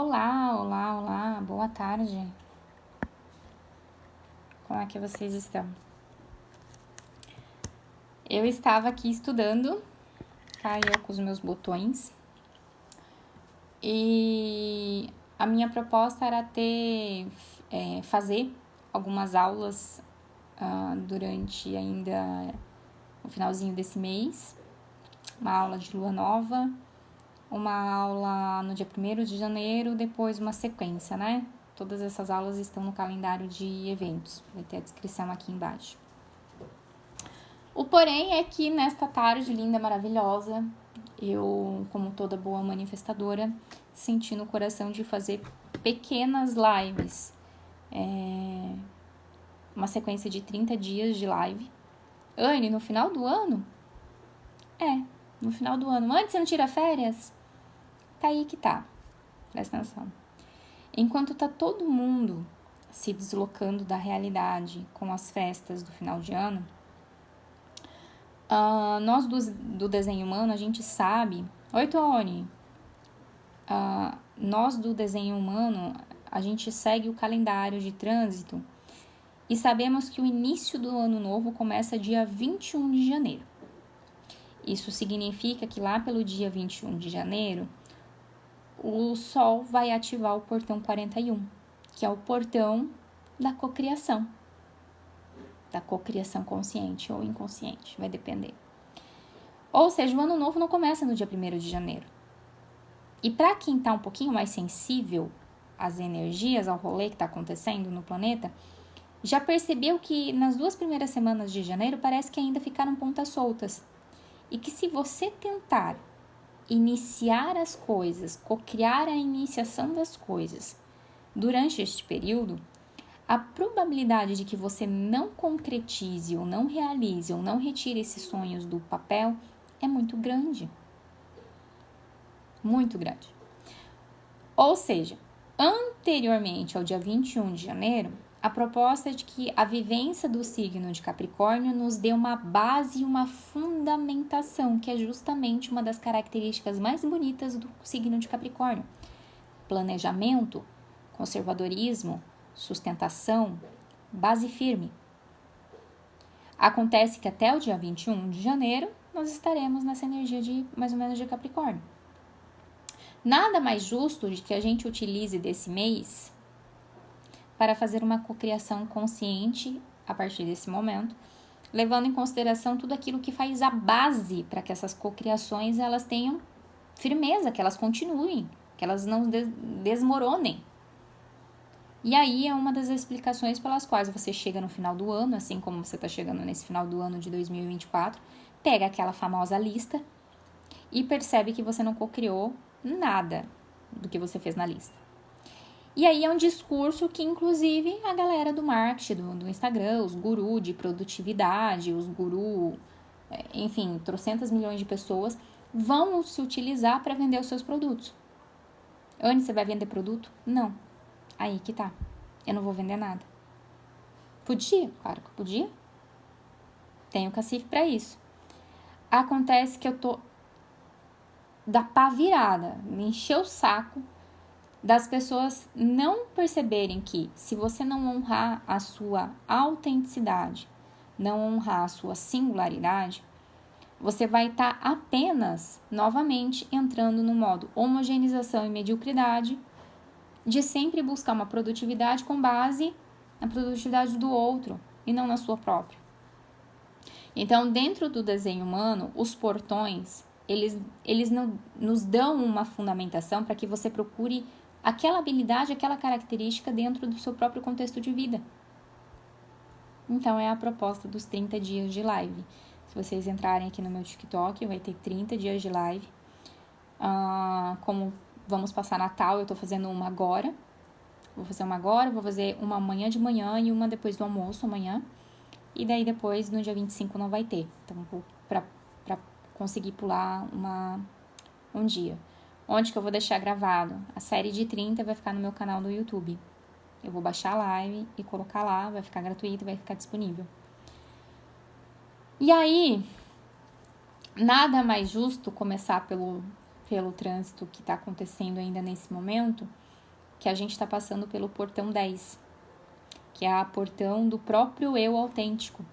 Olá, olá, olá, boa tarde. Como é que vocês estão? Eu estava aqui estudando, tá? Eu com os meus botões. E a minha proposta era fazer algumas aulas durante ainda o finalzinho desse mês. Uma aula de lua nova, uma aula no dia 1º de janeiro, depois uma sequência, né? Todas essas aulas estão no calendário de eventos, vai ter a descrição aqui embaixo. O porém é que nesta tarde linda, maravilhosa, eu, como toda boa manifestadora, senti no coração de fazer pequenas lives. Uma sequência de 30 dias de live. Anne, no final do ano? No final do ano. Antes você não tira férias? Tá aí que tá. Presta atenção. Enquanto tá todo mundo se deslocando da realidade com as festas do final de ano, nós do desenho humano, a gente sabe... Oi, Tony! Nós do desenho humano, a gente segue o calendário de trânsito e sabemos que o início do ano novo começa dia 21 de janeiro. Isso significa que lá pelo dia 21 de janeiro, o Sol vai ativar o portão 41, que é o portão da cocriação. Da cocriação consciente ou inconsciente, vai depender. Ou seja, o ano novo não começa no dia 1º de janeiro. E para quem está um pouquinho mais sensível às energias, ao rolê que está acontecendo no planeta, já percebeu que nas 2 primeiras semanas de janeiro parece que ainda ficaram pontas soltas. E que se você tentar iniciar as coisas, cocriar a iniciação das coisas durante este período, a probabilidade de que você não concretize ou não realize ou não retire esses sonhos do papel é muito grande. Muito grande. Ou seja, anteriormente ao dia 21 de janeiro, a proposta é de que a vivência do signo de Capricórnio nos dê uma base e uma fundamentação, que é justamente uma das características mais bonitas do signo de Capricórnio. Planejamento, conservadorismo, sustentação, base firme. Acontece que até o dia 21 de janeiro, nós estaremos nessa energia de mais ou menos de Capricórnio. Nada mais justo de que a gente utilize desse mês para fazer uma cocriação consciente a partir desse momento, levando em consideração tudo aquilo que faz a base para que essas cocriações elas tenham firmeza, que elas continuem, que elas não desmoronem. E aí é uma das explicações pelas quais você chega no final do ano, assim como você está chegando nesse final do ano de 2024, pega aquela famosa lista e percebe que você não cocriou nada do que você fez na lista. E aí é um discurso que, inclusive, a galera do marketing, do Instagram, os gurus de produtividade, os gurus, enfim, trocentas milhões de pessoas, vão se utilizar para vender os seus produtos. Anne, você vai vender produto? Não. Aí que tá. Eu não vou vender nada. Podia? Claro que podia. Tenho cacife para isso. Acontece que eu tô da pá virada, me encheu o saco das pessoas não perceberem que se você não honrar a sua autenticidade, não honrar a sua singularidade, você vai estar apenas, novamente, entrando no modo homogeneização e mediocridade, de sempre buscar uma produtividade com base na produtividade do outro e não na sua própria. Então, dentro do desenho humano, os portões, eles não nos dão uma fundamentação para que você procure aquela habilidade, aquela característica dentro do seu próprio contexto de vida. Então, é a proposta dos 30 dias de live. Se vocês entrarem aqui no meu TikTok, vai ter 30 dias de live. Como vamos passar Natal, eu tô fazendo uma agora. Vou fazer uma agora, vou fazer uma amanhã de manhã e uma depois do almoço amanhã. E daí depois, no dia 25, não vai ter. Então, vou pra conseguir pular um dia. Onde que eu vou deixar gravado? A série de 30 vai ficar no meu canal do YouTube. Eu vou baixar a live e colocar lá, vai ficar gratuito, vai ficar disponível. E aí, nada mais justo começar pelo trânsito que está acontecendo ainda nesse momento, que a gente está passando pelo portão 10, que é a portão do próprio eu autêntico.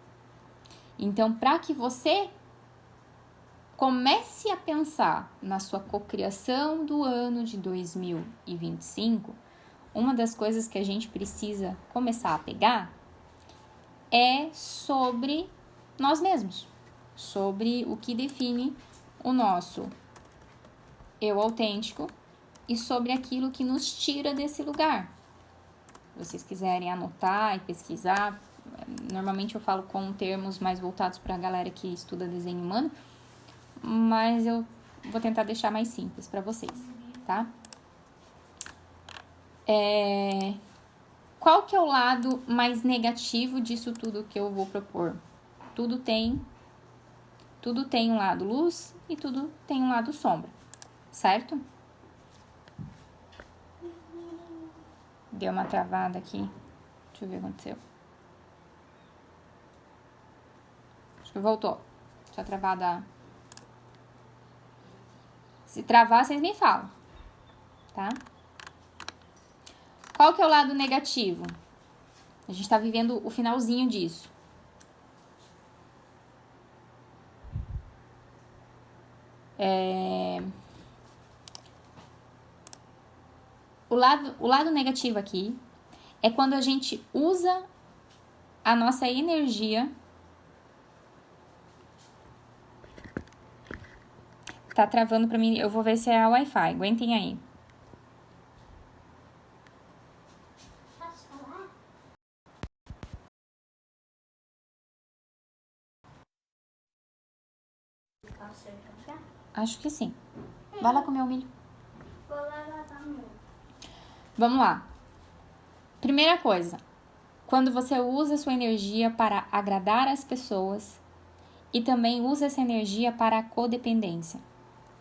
Então, para que você comece a pensar na sua cocriação do ano de 2025, uma das coisas que a gente precisa começar a pegar é sobre nós mesmos, sobre o que define o nosso eu autêntico e sobre aquilo que nos tira desse lugar. Se vocês quiserem anotar e pesquisar, normalmente eu falo com termos mais voltados para a galera que estuda desenho humano, mas eu vou tentar deixar mais simples para vocês, tá? Qual que é o lado mais negativo disso tudo que eu vou propor? Tudo tem um lado luz e tudo tem um lado sombra, certo? Deu uma travada aqui. Deixa eu ver o que aconteceu. Acho que voltou. Tinha travada. Se travar, vocês me falam, tá? Qual que é o lado negativo? A gente tá vivendo o finalzinho disso. O lado negativo aqui é quando a gente usa a nossa energia. Tá travando pra mim, eu vou ver se é a Wi-Fi, aguentem aí. Posso falar? Posso jogar? Acho que sim. Vai lá comer o milho. Vou lá também. Vamos lá. Primeira coisa, quando você usa a sua energia para agradar as pessoas e também usa essa energia para a codependência.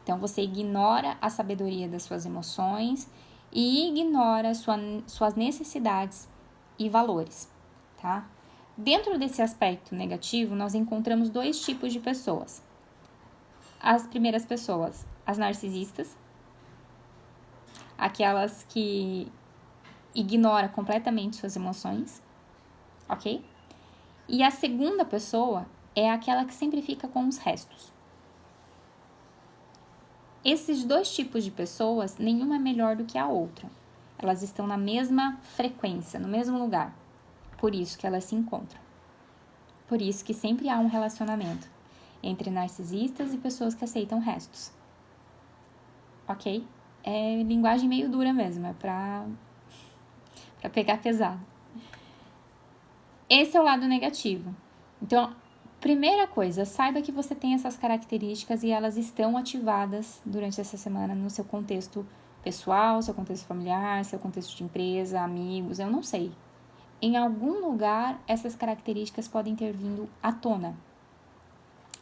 Então, você ignora a sabedoria das suas emoções e ignora suas necessidades e valores, tá? Dentro desse aspecto negativo, nós encontramos dois tipos de pessoas. As primeiras pessoas, as narcisistas, aquelas que ignoram completamente suas emoções, ok? E a segunda pessoa é aquela que sempre fica com os restos. Esses dois tipos de pessoas, nenhuma é melhor do que a outra. Elas estão na mesma frequência, no mesmo lugar. Por isso que elas se encontram. Por isso que sempre há um relacionamento entre narcisistas e pessoas que aceitam restos. Ok? É linguagem meio dura mesmo, é pra pegar pesado. Esse é o lado negativo. Então, primeira coisa, saiba que você tem essas características e elas estão ativadas durante essa semana no seu contexto pessoal, seu contexto familiar, seu contexto de empresa, amigos, eu não sei. Em algum lugar, essas características podem ter vindo à tona.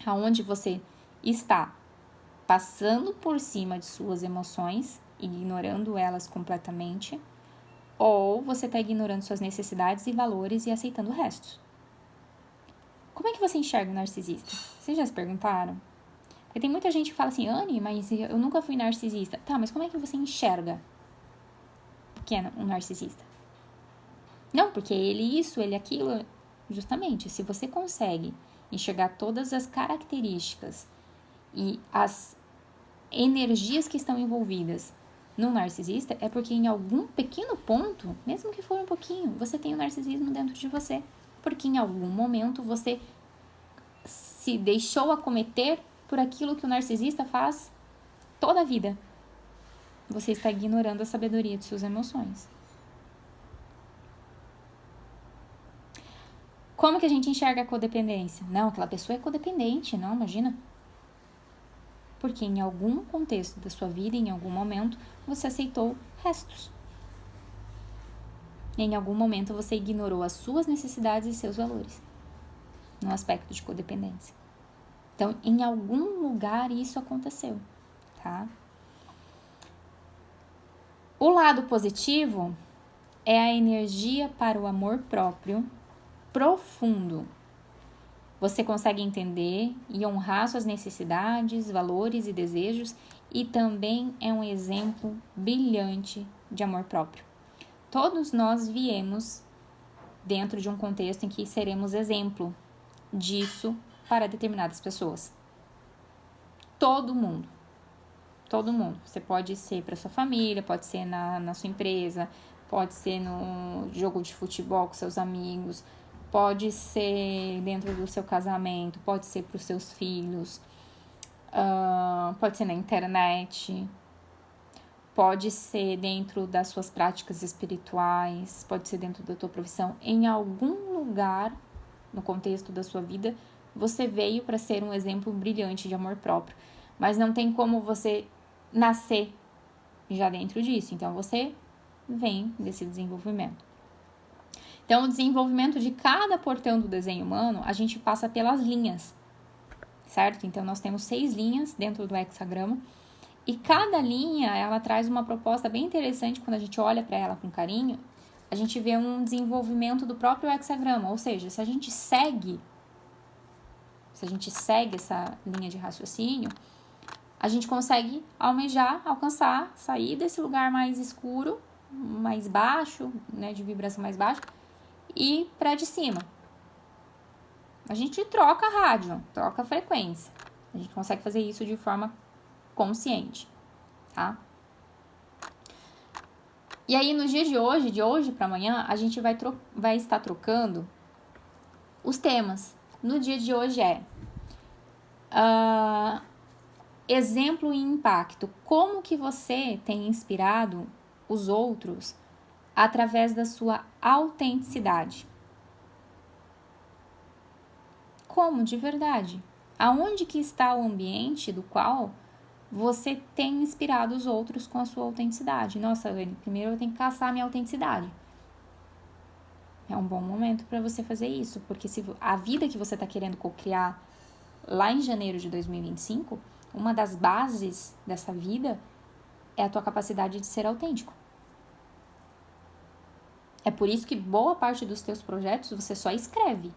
Aonde você está passando por cima de suas emoções, ignorando elas completamente, ou você está ignorando suas necessidades e valores e aceitando o resto. Como é que você enxerga o narcisista? Vocês já se perguntaram? Porque tem muita gente que fala assim, Anne, mas eu nunca fui narcisista. Tá, mas como é que você enxerga que é um narcisista? Não, porque ele isso, ele aquilo. Justamente, se você consegue enxergar todas as características e as energias que estão envolvidas no narcisista, é porque em algum pequeno ponto, mesmo que for um pouquinho, você tem o narcisismo dentro de você. Porque em algum momento você se deixou acometer por aquilo que o narcisista faz toda a vida. Você está ignorando a sabedoria de suas emoções. Como que a gente enxerga a codependência? Não, aquela pessoa é codependente, não, imagina. Porque em algum contexto da sua vida, em algum momento, você aceitou restos. Em algum momento você ignorou as suas necessidades e seus valores, no aspecto de codependência. Então, em algum lugar isso aconteceu, tá? O lado positivo é a energia para o amor próprio profundo. Você consegue entender e honrar suas necessidades, valores e desejos e também é um exemplo brilhante de amor próprio. Todos nós viemos dentro de um contexto em que seremos exemplo disso para determinadas pessoas. Todo mundo. Todo mundo. Você pode ser para sua família, pode ser na sua empresa, pode ser no jogo de futebol com seus amigos, pode ser dentro do seu casamento, pode ser para os seus filhos, pode ser na internet, pode ser dentro das suas práticas espirituais, pode ser dentro da tua profissão. Em algum lugar, no contexto da sua vida, você veio para ser um exemplo brilhante de amor próprio. Mas não tem como você nascer já dentro disso. Então, você vem desse desenvolvimento. Então, o desenvolvimento de cada portão do desenho humano, a gente passa pelas linhas, certo? Então, nós temos 6 linhas dentro do hexagrama. E cada linha, ela traz uma proposta bem interessante. Quando a gente olha para ela com carinho, a gente vê um desenvolvimento do próprio hexagrama. Ou seja, se a gente segue essa linha de raciocínio, a gente consegue almejar, alcançar, sair desse lugar mais escuro, mais baixo, né, de vibração mais baixa, e para de cima. A gente troca a rádio, troca a frequência. A gente consegue fazer isso de forma consciente, tá? E aí, nos dias de hoje para amanhã, a gente vai estar trocando os temas. No dia de hoje exemplo e impacto. Como que você tem inspirado os outros através da sua autenticidade? Como, de verdade? Aonde que está o ambiente do qual você tem inspirado os outros com a sua autenticidade? Nossa, Anne, primeiro eu tenho que caçar a minha autenticidade. É um bom momento para você fazer isso, porque se a vida que você está querendo co-criar lá em janeiro de 2025, uma das bases dessa vida é a tua capacidade de ser autêntico. É por isso que boa parte dos teus projetos você só escreve.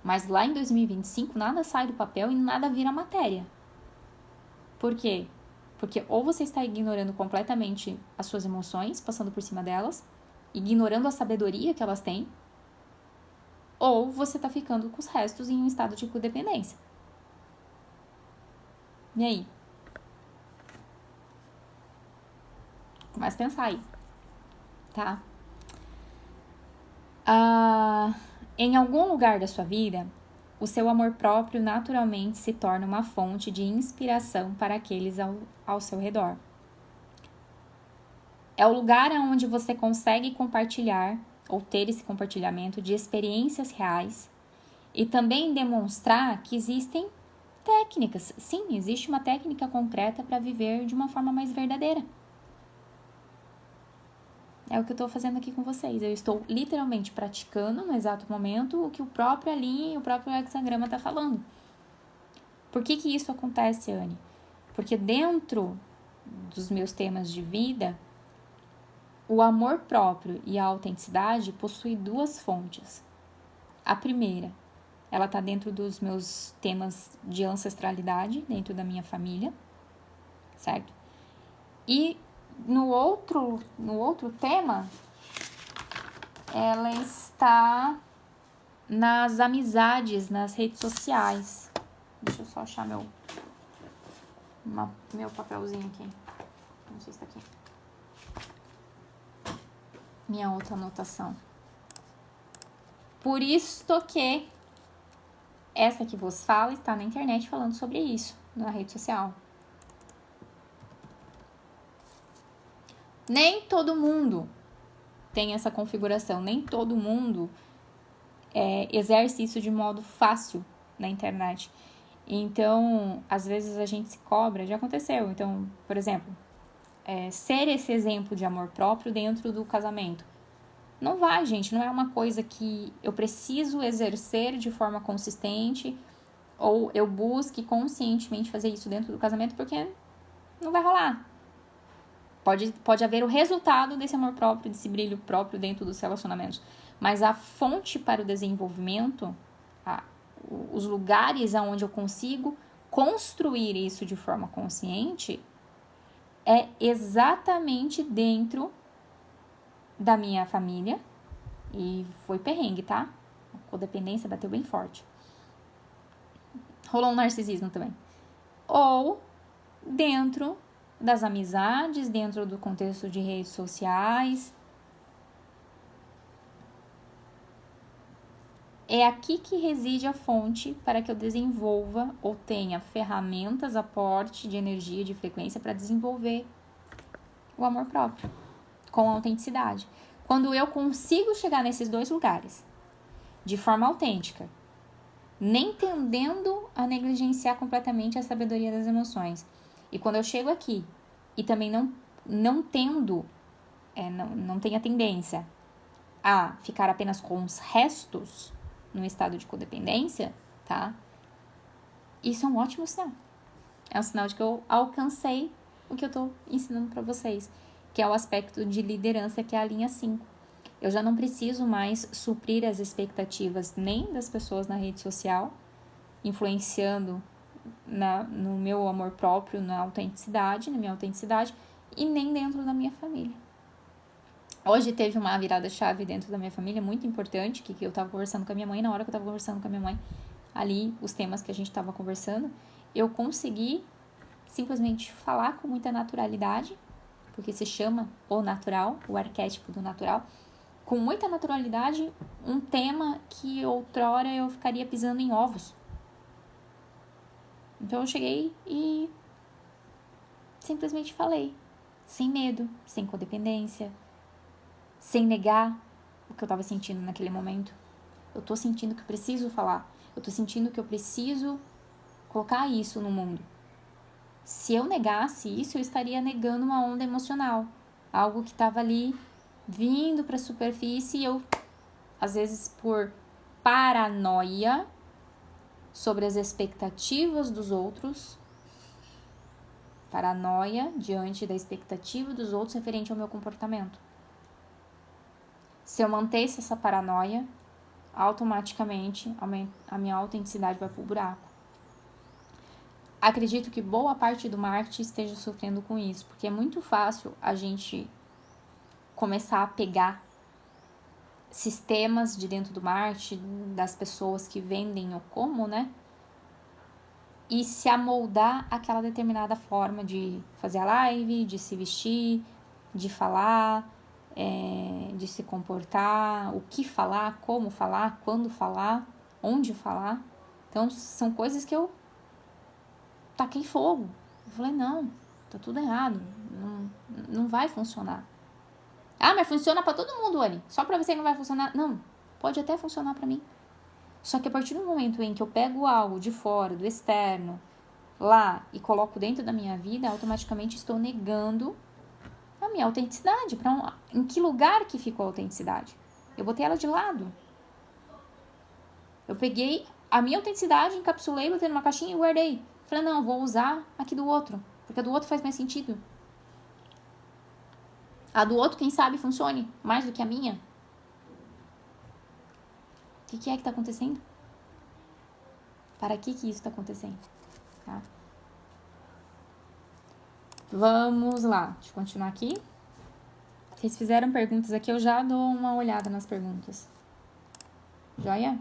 Mas lá em 2025 nada sai do papel e nada vira matéria. Por quê? Porque ou você está ignorando completamente as suas emoções, passando por cima delas, ignorando a sabedoria que elas têm, ou você está ficando com os restos em um estado de codependência. E aí? Começa a pensar aí, tá? Em algum lugar da sua vida, o seu amor próprio naturalmente se torna uma fonte de inspiração para aqueles ao seu redor. É o lugar onde você consegue compartilhar ou ter esse compartilhamento de experiências reais e também demonstrar que existem técnicas. Sim, existe uma técnica concreta para viver de uma forma mais verdadeira. É o que eu estou fazendo aqui com vocês. Eu estou literalmente praticando no exato momento o que o próprio linha e o próprio hexagrama está falando. Por que isso acontece, Anne? Porque dentro dos meus temas de vida, o amor próprio e a autenticidade possuem 2 fontes. A primeira, ela está dentro dos meus temas de ancestralidade, dentro da minha família, certo? E no outro tema, ela está nas amizades, nas redes sociais. Deixa eu só achar meu papelzinho aqui. Não sei se está aqui. Minha outra anotação. Por isso que essa que vos fala está na internet falando sobre isso, na rede social. Nem todo mundo tem essa configuração, nem todo mundo exerce isso de modo fácil na internet. Então, às vezes a gente se cobra, já aconteceu. Então, por exemplo, ser esse exemplo de amor próprio dentro do casamento. Não vai, gente, não é uma coisa que eu preciso exercer de forma consistente ou eu busque conscientemente fazer isso dentro do casamento, porque não vai rolar. Pode haver o resultado desse amor próprio, desse brilho próprio dentro dos relacionamentos. Mas a fonte para o desenvolvimento, os lugares onde eu consigo construir isso de forma consciente, é exatamente dentro da minha família, e foi perrengue, tá? A codependência bateu bem forte. Rolou um narcisismo também. Ou dentro das amizades, dentro do contexto de redes sociais. É aqui que reside a fonte para que eu desenvolva ou tenha ferramentas, aporte de energia, de frequência para desenvolver o amor próprio, com autenticidade. Quando eu consigo chegar nesses dois lugares, de forma autêntica, nem tendendo a negligenciar completamente a sabedoria das emoções. E quando eu chego aqui e também não tenho a tendência a ficar apenas com os restos no estado de codependência, tá? Isso é um ótimo sinal. É um sinal de que eu alcancei o que eu tô ensinando para vocês, que é o aspecto de liderança, que é a linha 5. Eu já não preciso mais suprir as expectativas nem das pessoas na rede social, influenciando no meu amor próprio, na minha autenticidade, e nem dentro da minha família. Hoje teve uma virada-chave dentro da minha família muito importante, que eu estava conversando com a minha mãe. Na hora que eu estava conversando com a minha mãe, ali, os temas que a gente estava conversando, eu consegui simplesmente falar com muita naturalidade, porque se chama o natural, o arquétipo do natural, com muita naturalidade, um tema que outrora eu ficaria pisando em ovos. Então eu cheguei e simplesmente falei, sem medo, sem codependência, sem negar o que eu tava sentindo naquele momento. Eu tô sentindo que eu preciso falar. Eu tô sentindo que eu preciso colocar isso no mundo. Se eu negasse isso, eu estaria negando uma onda emocional. Algo que tava ali vindo pra superfície e eu, às vezes por paranoia sobre as expectativas dos outros, paranoia diante da expectativa dos outros referente ao meu comportamento. Se eu mantesse essa paranoia, automaticamente a minha autenticidade vai pro buraco. Acredito que boa parte do marketing esteja sofrendo com isso, porque é muito fácil a gente começar a pegar sistemas de dentro do marketing, das pessoas que vendem ou como, né? E se amoldar àquela determinada forma de fazer a live, de se vestir, de falar, de se comportar, o que falar, como falar, quando falar, onde falar. Então, são coisas que eu taquei fogo. Eu falei, não, tá tudo errado, não vai funcionar. Ah, mas funciona pra todo mundo, Anny. Só pra você não vai funcionar? Não, pode até funcionar pra mim. Só que a partir do momento em que eu pego algo de fora, do externo, lá, e coloco dentro da minha vida, automaticamente estou negando a minha autenticidade. Em que lugar que ficou a autenticidade? Eu botei ela de lado. Eu peguei a minha autenticidade, encapsulei, botei numa caixinha e guardei. Falei, não, vou usar aqui do outro, porque a do outro faz mais sentido. A do outro, quem sabe, funcione mais do que a minha. O que é que tá acontecendo? Para que isso está acontecendo? Tá? Vamos lá. Deixa eu continuar aqui. Vocês fizeram perguntas aqui, eu já dou uma olhada nas perguntas. Joia?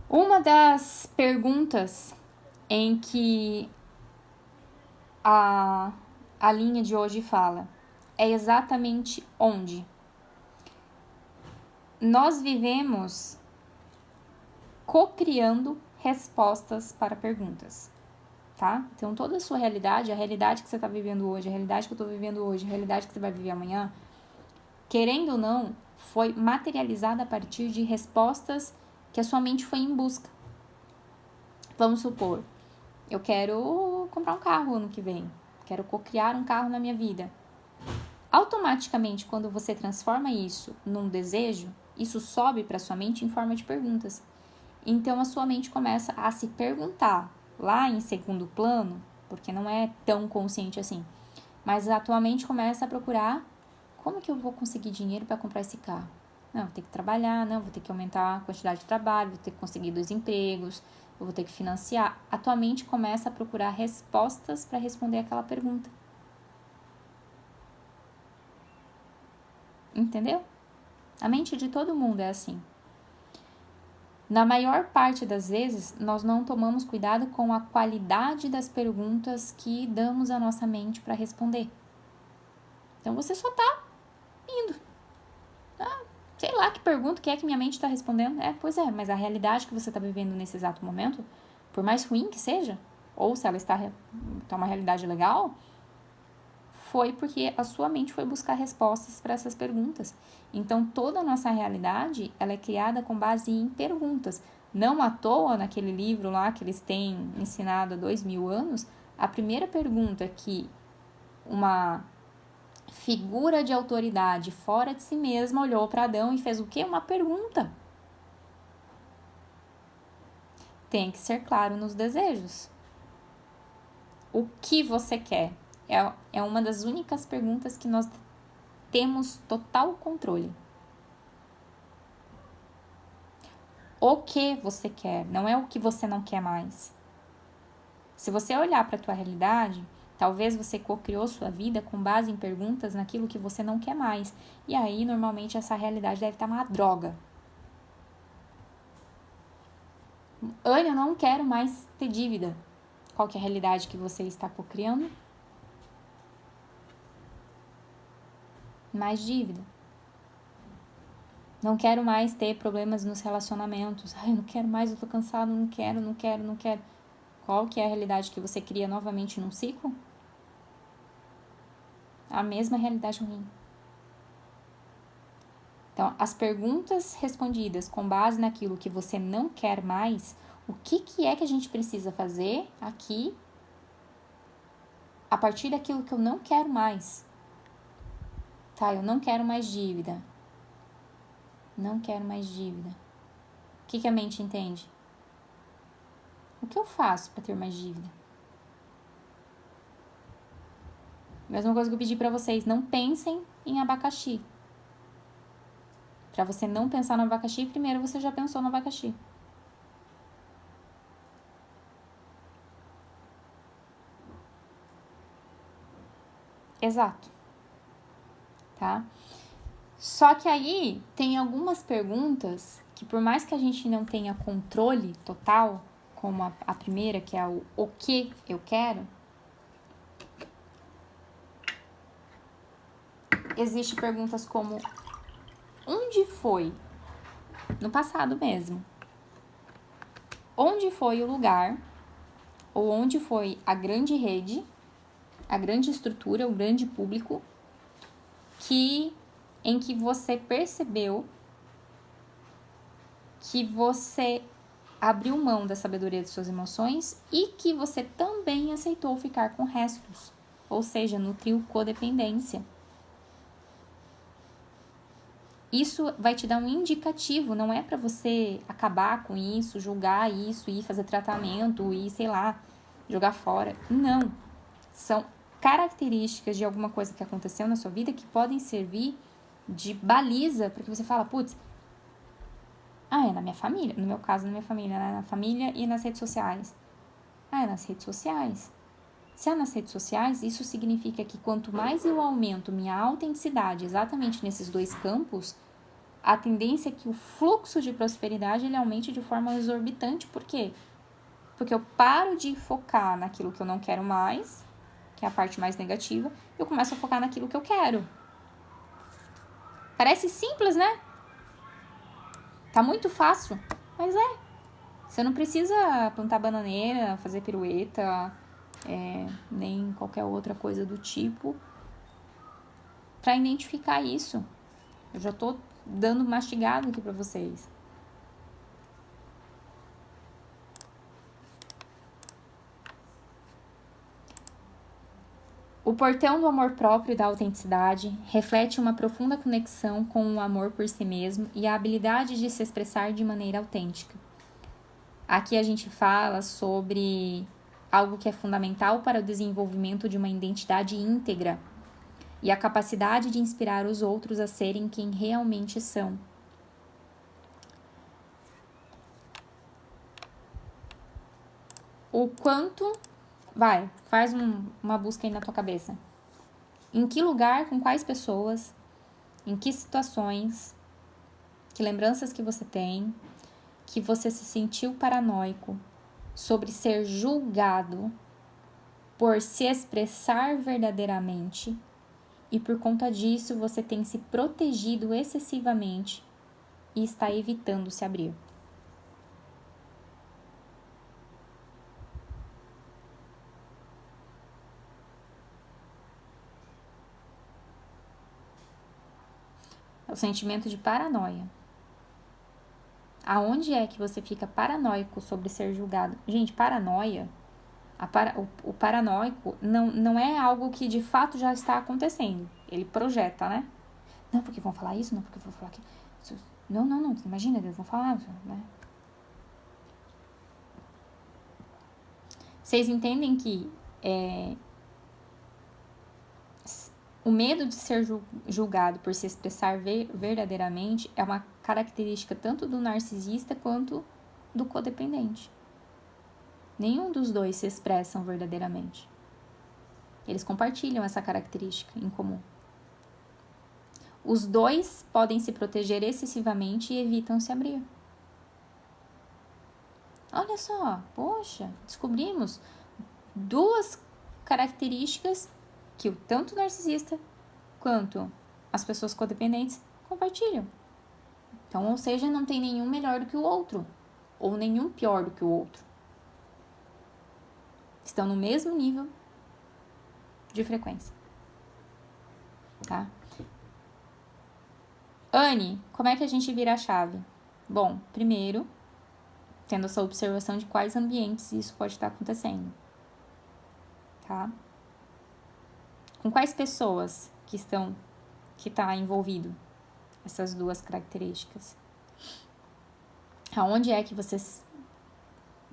Uma das perguntas em que a linha de hoje fala é exatamente onde nós vivemos co-criando respostas para perguntas, tá? Então, toda a sua realidade, a realidade que você está vivendo hoje, a realidade que eu estou vivendo hoje, a realidade que você vai viver amanhã, querendo ou não, foi materializada a partir de respostas que a sua mente foi em busca. Vamos supor, eu quero comprar um carro ano que vem, quero co-criar um carro na minha vida. Automaticamente, quando você transforma isso num desejo, isso sobe para sua mente em forma de perguntas. Então, a sua mente começa a se perguntar, lá em segundo plano, porque não é tão consciente assim, mas a tua mente começa a procurar como que eu vou conseguir dinheiro para comprar esse carro? Não, vou ter que trabalhar, não, vou ter que aumentar a quantidade de trabalho, vou ter que conseguir 2 empregos, eu vou ter que financiar. A tua mente começa a procurar respostas para responder aquela pergunta. Entendeu? A mente de todo mundo é assim. Na maior parte das vezes, nós não tomamos cuidado com a qualidade das perguntas que damos à nossa mente para responder. Então, você só tá indo. Sei lá que pergunta que é que minha mente está respondendo. Pois é, mas a realidade que você está vivendo nesse exato momento, por mais ruim que seja, ou se ela está uma realidade legal, foi porque a sua mente foi buscar respostas para essas perguntas. Então, toda a nossa realidade, ela é criada com base em perguntas. Não à toa, naquele livro lá que eles têm ensinado há 2000 anos, a primeira pergunta que uma figura de autoridade fora de si mesma olhou para Adão e fez o quê? Uma pergunta. Tem que ser claro nos desejos. O que você quer? É uma das únicas perguntas que nós temos total controle. O que você quer, não é o que você não quer mais. Se você olhar para a tua realidade, talvez você co-criou sua vida com base em perguntas naquilo que você não quer mais. E aí, normalmente, essa realidade deve estar uma droga. Ana, eu não quero mais ter dívida. Qual que é a realidade que você está co-criando? Mais dívida. Não quero mais ter problemas nos relacionamentos. Ai, não quero mais, eu tô cansado, não quero. Qual que é a realidade que você cria novamente num ciclo? A mesma realidade ruim. Então, as perguntas respondidas com base naquilo que você não quer mais, o que é que a gente precisa fazer aqui a partir daquilo que eu não quero mais? Tá, eu não quero mais dívida. Não quero mais dívida. O que a mente entende? O que eu faço para ter mais dívida? Mesma coisa que eu pedi para vocês, não pensem em abacaxi. Para você não pensar no abacaxi, primeiro você já pensou no abacaxi. Exato. Tá? Só que aí tem algumas perguntas que, por mais que a gente não tenha controle total, como a primeira, que é o que eu quero, existem perguntas como onde foi, no passado mesmo, onde foi o lugar, ou onde foi a grande rede, a grande estrutura, o grande público, em que você percebeu que você abriu mão da sabedoria de suas emoções e que você também aceitou ficar com restos, ou seja, nutriu codependência. Isso vai te dar um indicativo, não é para você acabar com isso, julgar isso, ir fazer tratamento, ir, sei lá, jogar fora. Não. São características de alguma coisa que aconteceu na sua vida que podem servir de baliza para que você fala, putz, é na minha família, no meu caso, na minha família, na família e nas redes sociais. É nas redes sociais. Se é nas redes sociais, isso significa que quanto mais eu aumento minha autenticidade exatamente nesses dois campos, a tendência é que o fluxo de prosperidade ele aumente de forma exorbitante. Por quê? Porque eu paro de focar naquilo que eu não quero mais, que é a parte mais negativa, eu começo a focar naquilo que eu quero. Parece simples, né? Tá muito fácil, mas é. Você não precisa plantar bananeira, fazer pirueta, nem qualquer outra coisa do tipo para identificar isso. Eu já tô dando mastigado aqui para vocês. O portão do amor próprio e da autenticidade reflete uma profunda conexão com o amor por si mesmo e a habilidade de se expressar de maneira autêntica. Aqui a gente fala sobre algo que é fundamental para o desenvolvimento de uma identidade íntegra e a capacidade de inspirar os outros a serem quem realmente são. o quanto... faz uma busca aí na tua cabeça. Em que lugar, com quais pessoas, em que situações, que lembranças que você tem, que você se sentiu paranoico sobre ser julgado por se expressar verdadeiramente e por conta disso você tem se protegido excessivamente e está evitando se abrir. É o sentimento de paranoia. Aonde é que você fica paranoico sobre ser julgado? Gente, paranoia, o paranoico não é algo que de fato já está acontecendo. Ele projeta, né? Não, porque vão falar isso, não, porque vão falar aquilo. Não, imagina, eles vão falar, né? Vocês entendem que o medo de ser julgado por se expressar verdadeiramente é uma característica tanto do narcisista quanto do codependente. Nenhum dos dois se expressam verdadeiramente. Eles compartilham essa característica em comum. Os dois podem se proteger excessivamente e evitam se abrir. Olha só, poxa, descobrimos duas características que tanto o narcisista quanto as pessoas codependentes compartilham. Então, ou seja, não tem nenhum melhor do que o outro, ou nenhum pior do que o outro. Estão no mesmo nível de frequência. Tá? Anne, como é que a gente vira a chave? Bom, primeiro, tendo essa observação de quais ambientes isso pode estar acontecendo. Tá? Com quais pessoas que está envolvido essas duas características? Aonde é que você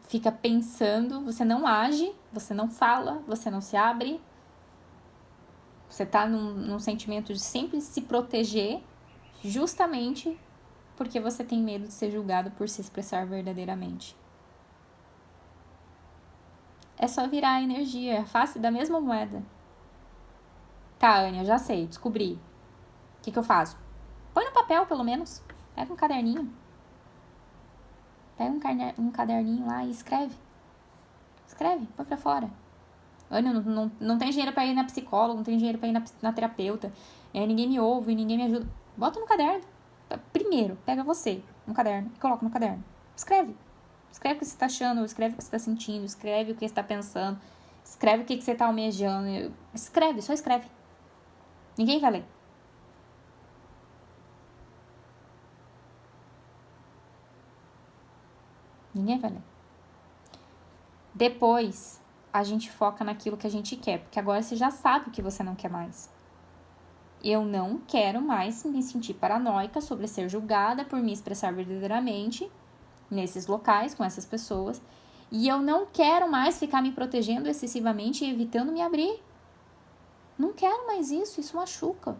fica pensando, você não age, você não fala, você não se abre, você está num sentimento de sempre se proteger, justamente porque você tem medo de ser julgado por se expressar verdadeiramente. É só virar a energia, é a face da mesma moeda. Tá, Ania, já sei, descobri. O que eu faço? Põe no papel, pelo menos. Pega um caderninho. Pega um caderninho lá e escreve. Escreve, põe pra fora. Ania, não tem dinheiro pra ir na psicóloga, não tem dinheiro pra ir na terapeuta. Ninguém me ouve, ninguém me ajuda. Bota no caderno. Primeiro, pega você, um caderno, e coloca no caderno. Escreve. Escreve o que você tá achando, escreve o que você tá sentindo, escreve o que você tá pensando, escreve o que você tá almejando. Escreve, só escreve. Ninguém vai ler. Ninguém vai ler. Depois, a gente foca naquilo que a gente quer, porque agora você já sabe o que você não quer mais. Eu não quero mais me sentir paranoica sobre ser julgada por me expressar verdadeiramente nesses locais, com essas pessoas. E eu não quero mais ficar me protegendo excessivamente e evitando me abrir. Não quero mais isso machuca.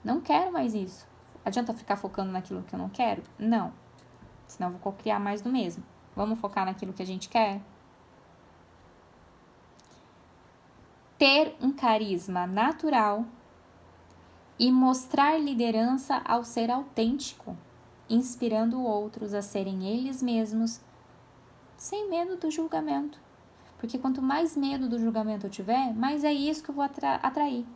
Não quero mais isso. Adianta ficar focando naquilo que eu não quero? Não. Senão eu vou criar mais do mesmo. Vamos focar naquilo que a gente quer? Ter um carisma natural e mostrar liderança ao ser autêntico, inspirando outros a serem eles mesmos, sem medo do julgamento. Porque quanto mais medo do julgamento eu tiver, mais é isso que eu vou atrair.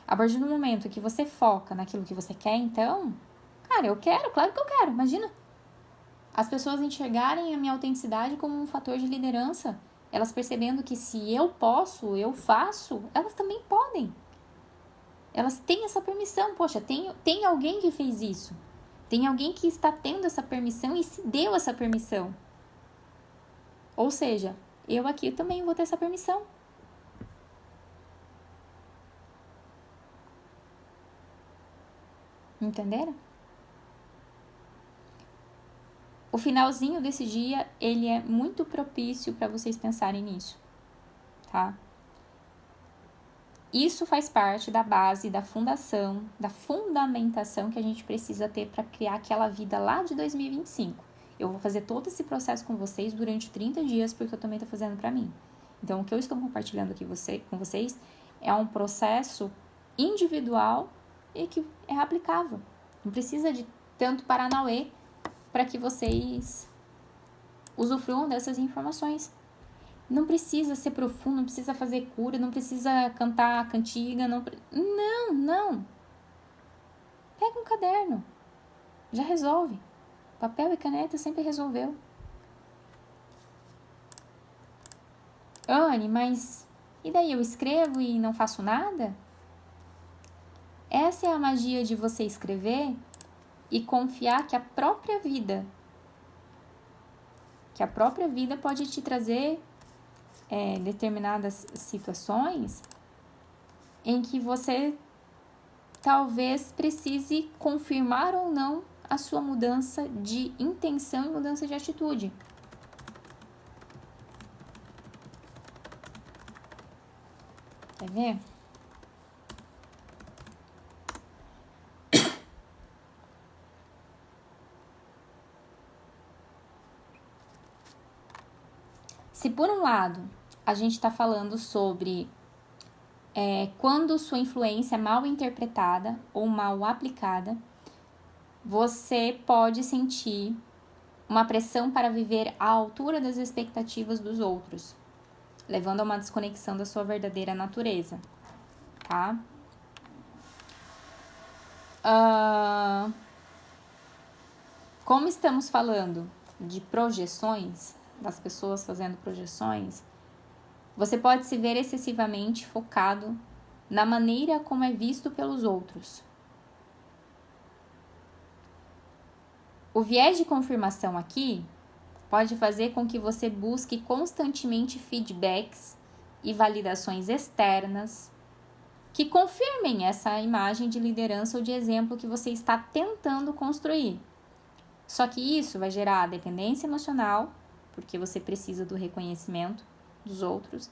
A partir do momento que você foca naquilo que você quer, então, cara, eu quero, claro que eu quero, imagina. As pessoas enxergarem a minha autenticidade como um fator de liderança, elas percebendo que se eu posso, eu faço, elas também podem. Elas têm essa permissão, poxa, tem alguém que fez isso. Tem alguém que está tendo essa permissão e se deu essa permissão. Ou seja, eu aqui também vou ter essa permissão. Entenderam? O finalzinho desse dia, ele é muito propício para vocês pensarem nisso, tá? Isso faz parte da base, da fundação, da fundamentação que a gente precisa ter para criar aquela vida lá de 2025. Eu vou fazer todo esse processo com vocês durante 30 dias, porque eu também tô fazendo pra mim. Então, o que eu estou compartilhando aqui com vocês é um processo individual e que é aplicável. Não precisa de tanto paranauê para que vocês usufruam dessas informações. Não precisa ser profundo, não precisa fazer cura, não precisa cantar cantiga, não. Pega um caderno, já resolve. Papel e caneta sempre resolveu. Anne, mas e daí eu escrevo e não faço nada? Essa é a magia de você escrever e confiar que a própria vida pode te trazer determinadas situações em que você talvez precise confirmar ou não a sua mudança de intenção e mudança de atitude. Quer ver? Se por um lado a gente está falando sobre quando sua influência é mal interpretada ou mal aplicada, você pode sentir uma pressão para viver à altura das expectativas dos outros, levando a uma desconexão da sua verdadeira natureza, tá? Como estamos falando de projeções, das pessoas fazendo projeções, você pode se ver excessivamente focado na maneira como é visto pelos outros. O viés de confirmação aqui pode fazer com que você busque constantemente feedbacks e validações externas que confirmem essa imagem de liderança ou de exemplo que você está tentando construir. Só que isso vai gerar dependência emocional, porque você precisa do reconhecimento dos outros,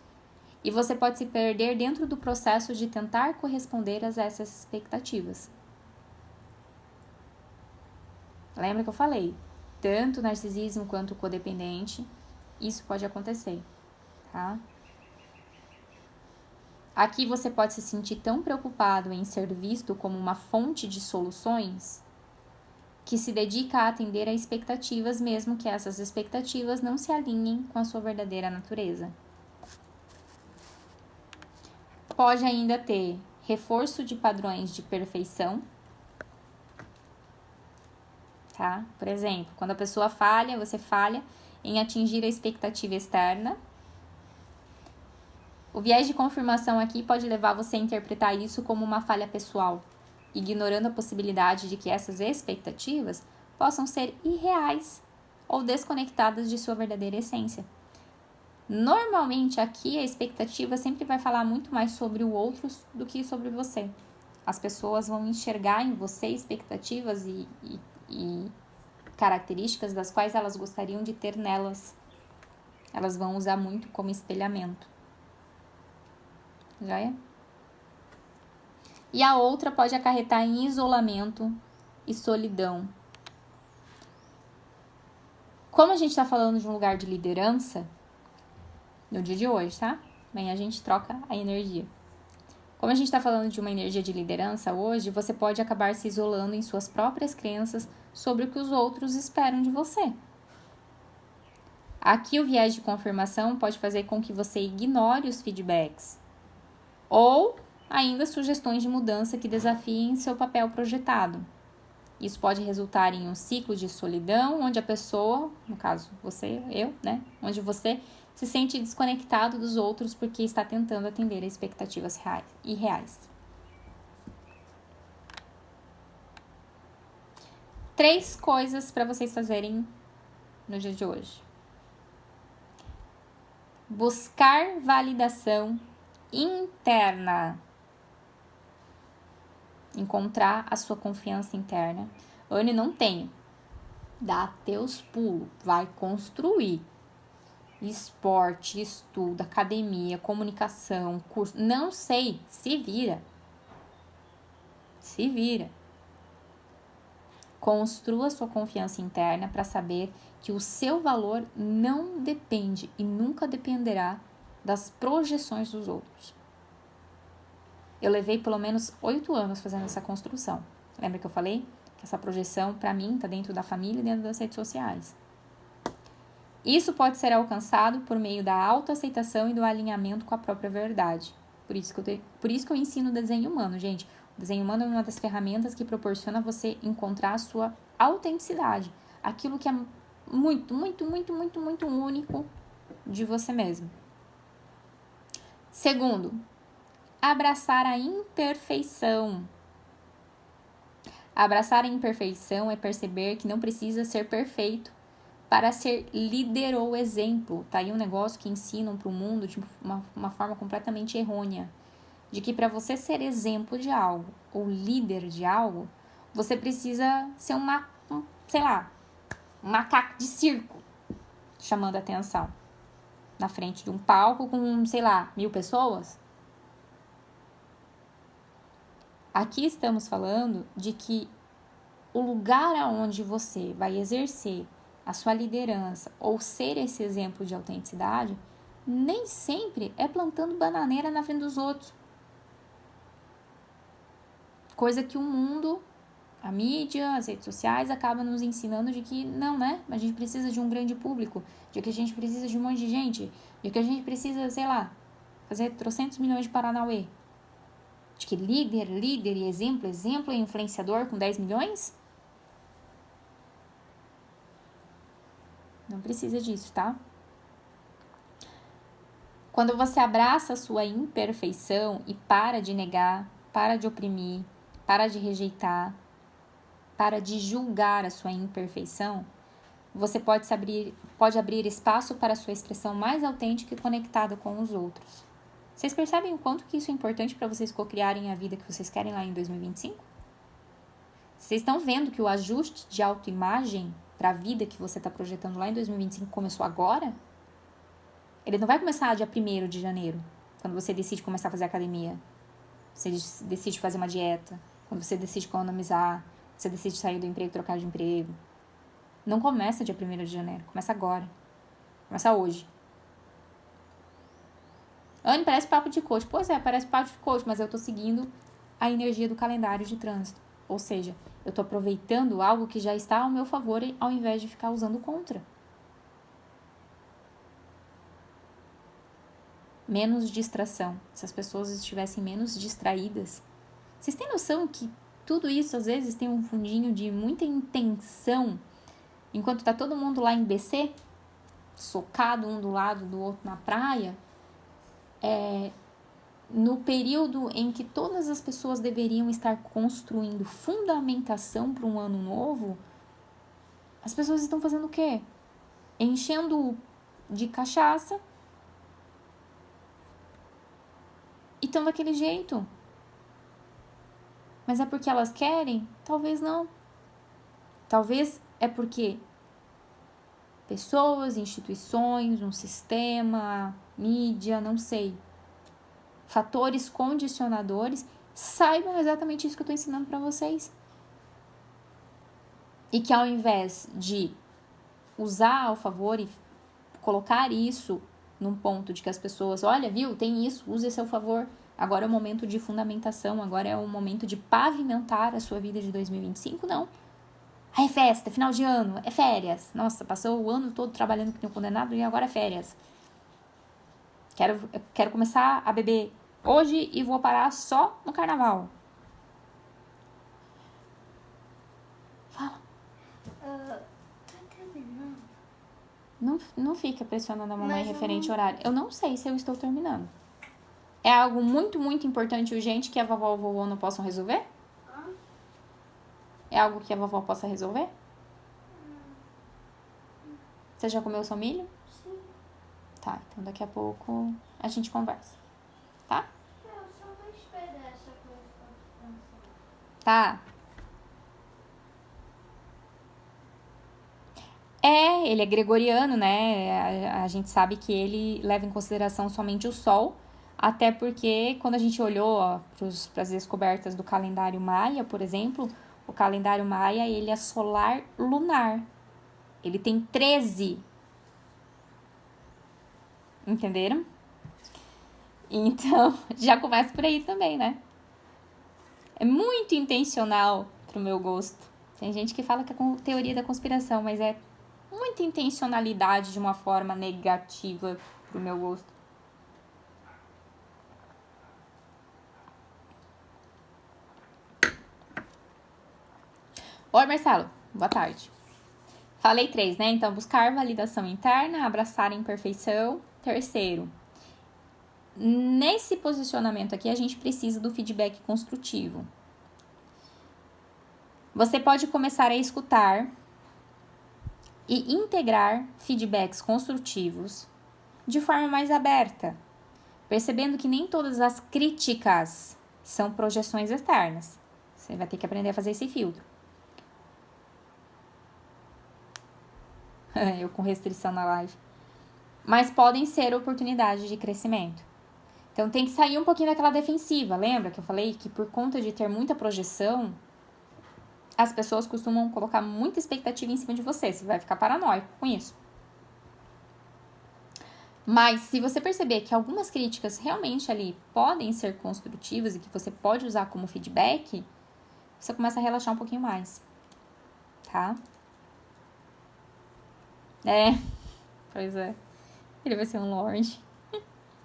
e você pode se perder dentro do processo de tentar corresponder a essas expectativas. Lembra que eu falei? Tanto narcisismo quanto codependente, isso pode acontecer, tá? Aqui você pode se sentir tão preocupado em ser visto como uma fonte de soluções que se dedica a atender a expectativas, mesmo que essas expectativas não se alinhem com a sua verdadeira natureza. Pode ainda ter reforço de padrões de perfeição, tá? Por exemplo, quando a pessoa falha, você falha em atingir a expectativa externa. O viés de confirmação aqui pode levar você a interpretar isso como uma falha pessoal, ignorando a possibilidade de que essas expectativas possam ser irreais ou desconectadas de sua verdadeira essência. Normalmente aqui a expectativa sempre vai falar muito mais sobre o outro do que sobre você. As pessoas vão enxergar em você expectativas e características das quais elas gostariam de ter nelas. Elas vão usar muito como espelhamento. Já é? E a outra pode acarretar em isolamento e solidão. Como a gente está falando de um lugar de liderança, no dia de hoje, tá? Amanhã a gente troca a energia. Como a gente está falando de uma energia de liderança hoje, você pode acabar se isolando em suas próprias crenças sobre o que os outros esperam de você. Aqui o viés de confirmação pode fazer com que você ignore os feedbacks ou ainda sugestões de mudança que desafiem seu papel projetado. Isso pode resultar em um ciclo de solidão, onde a pessoa, no caso você, eu, né? Onde você se sente desconectado dos outros porque está tentando atender a expectativas irreais. 3 coisas para vocês fazerem no dia de hoje. Buscar validação interna. Encontrar a sua confiança interna. Anne, não tenho. Dá teus pulos. Vai construir. Esporte, estudo, academia, comunicação, curso. Não sei. Se vira. Se vira. Construa sua confiança interna para saber que o seu valor não depende e nunca dependerá das projeções dos outros. Eu levei pelo menos 8 anos fazendo essa construção. Lembra que eu falei que essa projeção, para mim, está dentro da família e dentro das redes sociais. Isso pode ser alcançado por meio da autoaceitação e do alinhamento com a própria verdade. Por isso que eu ensino o desenho humano, gente. O desenho humano é uma das ferramentas que proporciona você encontrar a sua autenticidade. Aquilo que é muito, muito, muito, muito, muito único de você mesmo. Segundo, abraçar a imperfeição. Abraçar a imperfeição é perceber que não precisa ser perfeito para ser líder ou exemplo. Tá aí um negócio que ensinam para o mundo de uma forma completamente errônea. De que para você ser exemplo de algo ou líder de algo, você precisa ser um macaco de circo, chamando a atenção. Na frente de um palco com, 1.000 pessoas. Aqui estamos falando de que o lugar aonde você vai exercer a sua liderança ou ser esse exemplo de autenticidade, nem sempre é plantando bananeira na frente dos outros. Coisa que o mundo, a mídia, as redes sociais acabam nos ensinando de que não, né? A gente precisa de um grande público, de que a gente precisa de um monte de gente, de que a gente precisa, fazer 300 milhões de Paranauê. De que líder e exemplo e influenciador com 10 milhões? Não precisa disso, tá? Quando você abraça a sua imperfeição e para de negar, para de oprimir, para de rejeitar, para de julgar a sua imperfeição, você pode abrir espaço para a sua expressão mais autêntica e conectada com os outros. Vocês percebem o quanto que isso é importante para vocês cocriarem a vida que vocês querem lá em 2025? Vocês estão vendo que o ajuste de autoimagem para a vida que você está projetando lá em 2025 começou agora? Ele não vai começar dia 1º de janeiro, quando você decide começar a fazer academia. Você decide fazer uma dieta, quando você decide economizar, você decide sair do emprego e trocar de emprego. Não começa dia 1º de janeiro, começa agora. Começa hoje. Anne, parece papo de coach. Pois é, parece papo de coach, mas eu tô seguindo a energia do calendário de trânsito. Ou seja, eu tô aproveitando algo que já está ao meu favor ao invés de ficar usando contra. Menos distração. Se as pessoas estivessem menos distraídas. Vocês têm noção que tudo isso às vezes tem um fundinho de muita intenção, enquanto tá todo mundo lá em BC, socado um do lado do outro na praia, no período em que todas as pessoas deveriam estar construindo fundamentação para um ano novo, as pessoas estão fazendo o quê? Enchendo de cachaça e estão daquele jeito. Mas é porque elas querem? Talvez não. Talvez é porque pessoas, instituições, um sistema, mídia, não sei, fatores condicionadores, saibam exatamente isso que eu estou ensinando para vocês. E que ao invés de usar ao favor e colocar isso num ponto de que as pessoas, olha, viu, tem isso, use a seu favor. Agora é o momento de fundamentação, agora é o momento de pavimentar a sua vida de 2025, não. É festa, final de ano, é férias. Nossa, passou o ano todo trabalhando que nem um condenado e agora é férias. Quero começar a beber hoje e vou parar só no carnaval. Fala. Tá terminando? Não fica pressionando a mamãe referente ao horário. Eu não sei se eu estou terminando. É algo muito, muito importante e urgente que a vovó ou o vovô não possam resolver? É algo que a vovó possa resolver? Você já comeu o seu milho? Sim. Tá, então daqui a pouco a gente conversa. Tá? Eu só vou esperar essa coisa pra descansar. Tá. Ele é gregoriano, né? A gente sabe que ele leva em consideração somente o Sol, até porque quando a gente olhou para as descobertas do calendário maia, por exemplo, O calendário maia, ele é solar lunar. Ele tem 13. Entenderam? Então, já começa por aí também, né? É muito intencional pro meu gosto. Tem gente que fala que é teoria da conspiração, mas é muita intencionalidade de uma forma negativa pro meu gosto. Oi, Marcelo. Boa tarde. Falei 3, né? Então, buscar validação interna, abraçar a imperfeição. Terceiro, nesse posicionamento aqui, a gente precisa do feedback construtivo. Você pode começar a escutar e integrar feedbacks construtivos de forma mais aberta, percebendo que nem todas as críticas são projeções externas. Você vai ter que aprender a fazer esse filtro. Eu com restrição na live. Mas podem ser oportunidades de crescimento. Então tem que sair um pouquinho daquela defensiva. Lembra que eu falei que por conta de ter muita projeção, as pessoas costumam colocar muita expectativa em cima de você. Você vai ficar paranoico com isso. Mas se você perceber que algumas críticas realmente ali podem ser construtivas e que você pode usar como feedback, você começa a relaxar um pouquinho mais. Tá? Pois é. Ele vai ser um lorde.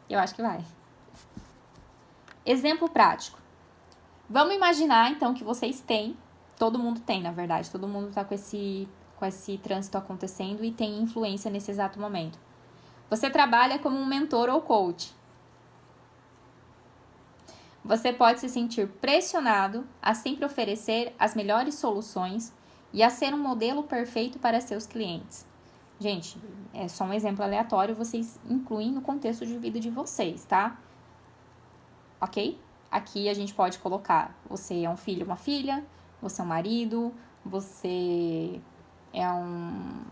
Eu acho que vai. Exemplo prático. Vamos imaginar, então, que vocês têm, todo mundo tem, na verdade, todo mundo tá com esse trânsito acontecendo e tem influência nesse exato momento. Você trabalha como um mentor ou coach. Você pode se sentir pressionado a sempre oferecer as melhores soluções e a ser um modelo perfeito para seus clientes. Gente, é só um exemplo aleatório, vocês incluem no contexto de vida de vocês, tá? Ok? Aqui a gente pode colocar, você é um filho, uma filha, você é um marido, você é um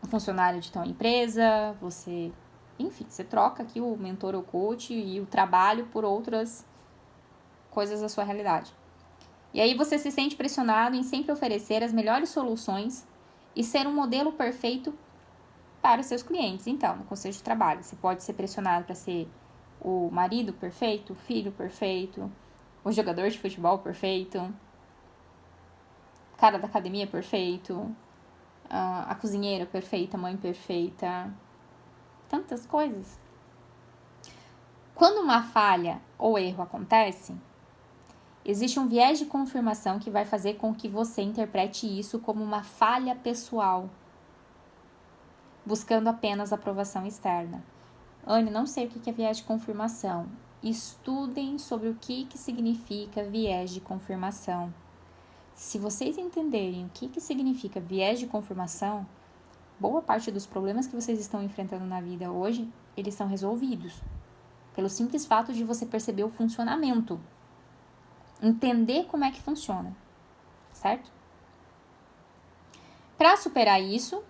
funcionário de tal empresa, você... Enfim, você troca aqui o mentor ou coach e o trabalho por outras coisas da sua realidade. E aí você se sente pressionado em sempre oferecer as melhores soluções e ser um modelo perfeito para os seus clientes. Então, no conselho de trabalho, você pode ser pressionado para ser o marido perfeito, o filho perfeito, o jogador de futebol perfeito, o cara da academia perfeito, a cozinheira perfeita, a mãe perfeita, tantas coisas. Quando uma falha ou erro acontece, existe um viés de confirmação que vai fazer com que você interprete isso como uma falha pessoal, buscando apenas aprovação externa. Anne, não sei o que é viés de confirmação. Estudem sobre o que significa viés de confirmação. Se vocês entenderem o que significa viés de confirmação, boa parte dos problemas que vocês estão enfrentando na vida hoje, eles são resolvidos. Pelo simples fato de você perceber o funcionamento. Entender como é que funciona. Certo? Para superar isso,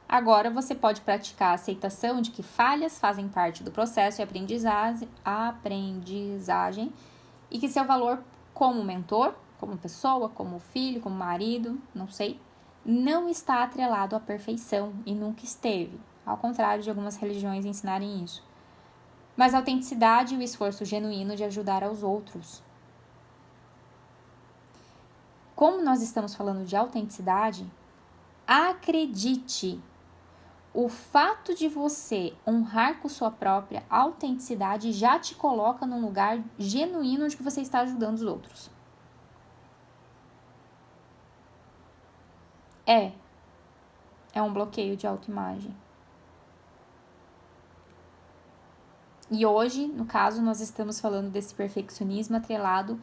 agora você pode praticar a aceitação de que falhas fazem parte do processo de aprendizagem e que seu valor como mentor, como pessoa, como filho, como marido, não sei, não está atrelado à perfeição e nunca esteve, ao contrário de algumas religiões ensinarem isso. Mas a autenticidade e o esforço genuíno de ajudar aos outros. Como nós estamos falando de autenticidade, acredite, o fato de você honrar com sua própria autenticidade já te coloca num lugar genuíno de que você está ajudando os outros. É um bloqueio de autoimagem. E hoje, no caso, nós estamos falando desse perfeccionismo atrelado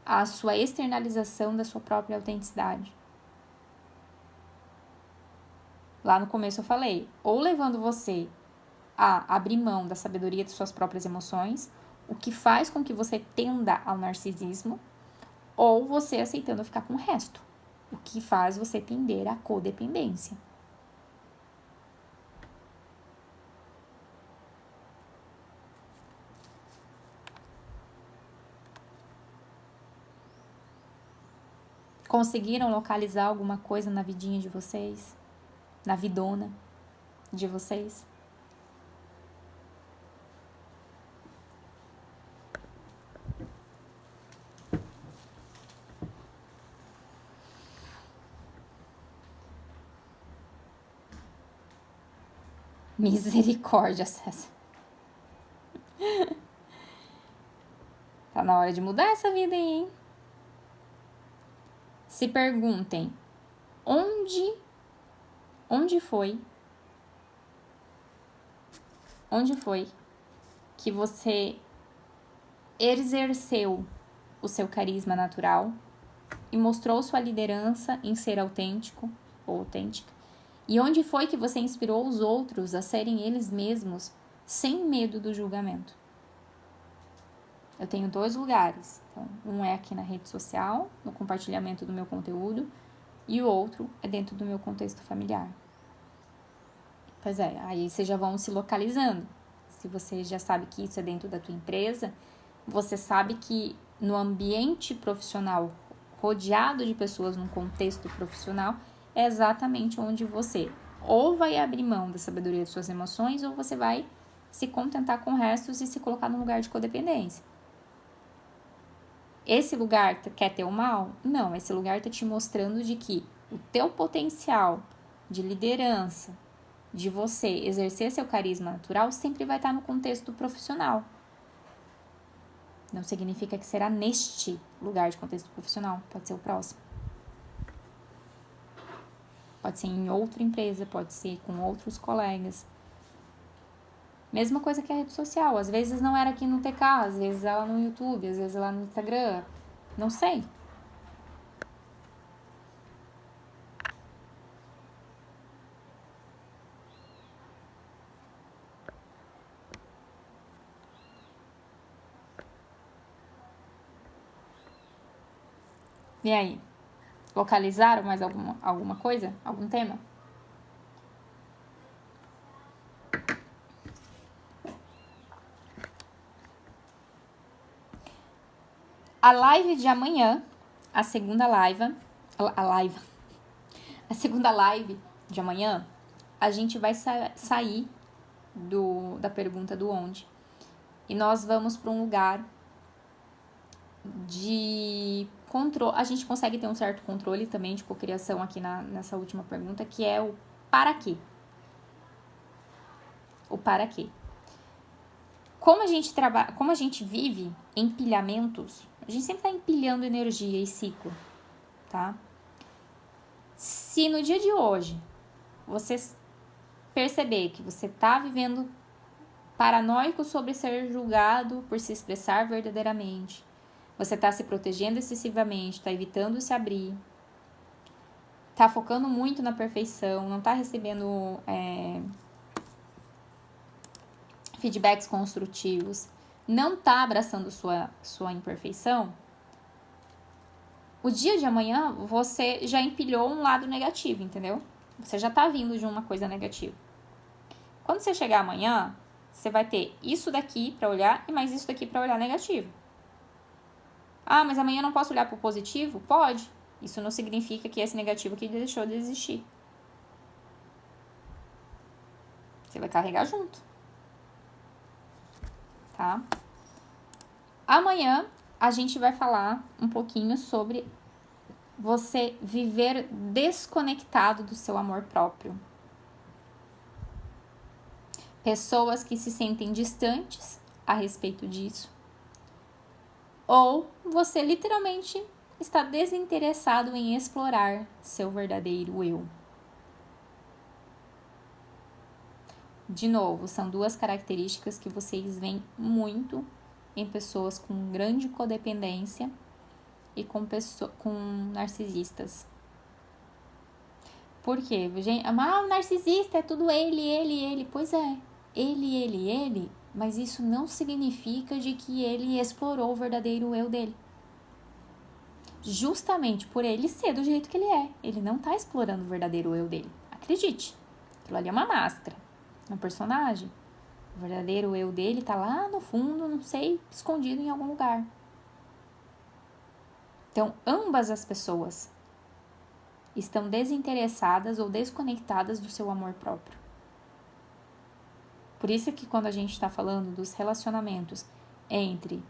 à sua externalização da sua própria autenticidade. Lá no começo eu falei, ou levando você a abrir mão da sabedoria de suas próprias emoções, o que faz com que você tenda ao narcisismo, ou você aceitando ficar com o resto, o que faz você tender à codependência. Conseguiram localizar alguma coisa na vidinha de vocês? Na vidona de vocês? Misericórdia, César. Tá na hora de mudar essa vida aí, hein? Se perguntem, onde foi que você exerceu o seu carisma natural e mostrou sua liderança em ser autêntico ou autêntica? E onde foi que você inspirou os outros a serem eles mesmos sem medo do julgamento? Eu tenho 2 lugares. Então, um é aqui na rede social, no compartilhamento do meu conteúdo, e o outro é dentro do meu contexto familiar. Pois é, aí vocês já vão se localizando. Se você já sabe que isso é dentro da tua empresa, você sabe que no ambiente profissional, rodeado de pessoas num contexto profissional, é exatamente onde você ou vai abrir mão da sabedoria de suas emoções, ou você vai se contentar com restos e se colocar num lugar de codependência. Esse lugar quer teu mal? Não, esse lugar tá te mostrando de que o teu potencial de liderança, de você exercer seu carisma natural, sempre vai estar no contexto profissional. Não significa que será neste lugar de contexto profissional, pode ser o próximo. Pode ser em outra empresa, pode ser com outros colegas. Mesma coisa que a rede social. Às vezes não era aqui no TK, às vezes ela no YouTube, às vezes lá no Instagram. Não sei. E aí? Localizaram mais alguma coisa? Algum tema? A live de amanhã, a segunda live de amanhã, a gente vai sair da pergunta do onde. E nós vamos para um lugar de controle. A gente consegue ter um certo controle também de cocriação aqui nessa última pergunta, que é o para quê. O para quê. Como a gente vive empilhamentos, a gente sempre está empilhando energia e ciclo, tá? Se no dia de hoje você perceber que você está vivendo paranoico sobre ser julgado por se expressar verdadeiramente, você está se protegendo excessivamente, está evitando se abrir, está focando muito na perfeição, não está recebendo feedbacks construtivos, não está abraçando sua imperfeição, o dia de amanhã você já empilhou um lado negativo, entendeu? Você já está vindo de uma coisa negativa. Quando você chegar amanhã, você vai ter isso daqui para olhar e mais isso daqui para olhar negativo. Ah, mas amanhã eu não posso olhar para o positivo? Pode. Isso não significa que esse negativo aqui deixou de existir. Você vai carregar junto. Tá? Amanhã a gente vai falar um pouquinho sobre você viver desconectado do seu amor próprio. Pessoas que se sentem distantes a respeito disso. Ou você literalmente está desinteressado em explorar seu verdadeiro eu. De novo, são 2 características que vocês veem muito em pessoas com grande codependência e com narcisistas. Por quê? O narcisista é tudo ele. Pois é, ele, mas isso não significa de que ele explorou o verdadeiro eu dele. Justamente por ele ser do jeito que ele é. Ele não tá explorando o verdadeiro eu dele. Acredite, aquilo ali é uma máscara, um personagem. O verdadeiro eu dele tá lá no fundo, não sei, escondido em algum lugar. Então, ambas as pessoas estão desinteressadas ou desconectadas do seu amor próprio. Por isso que quando a gente está falando dos relacionamentos entre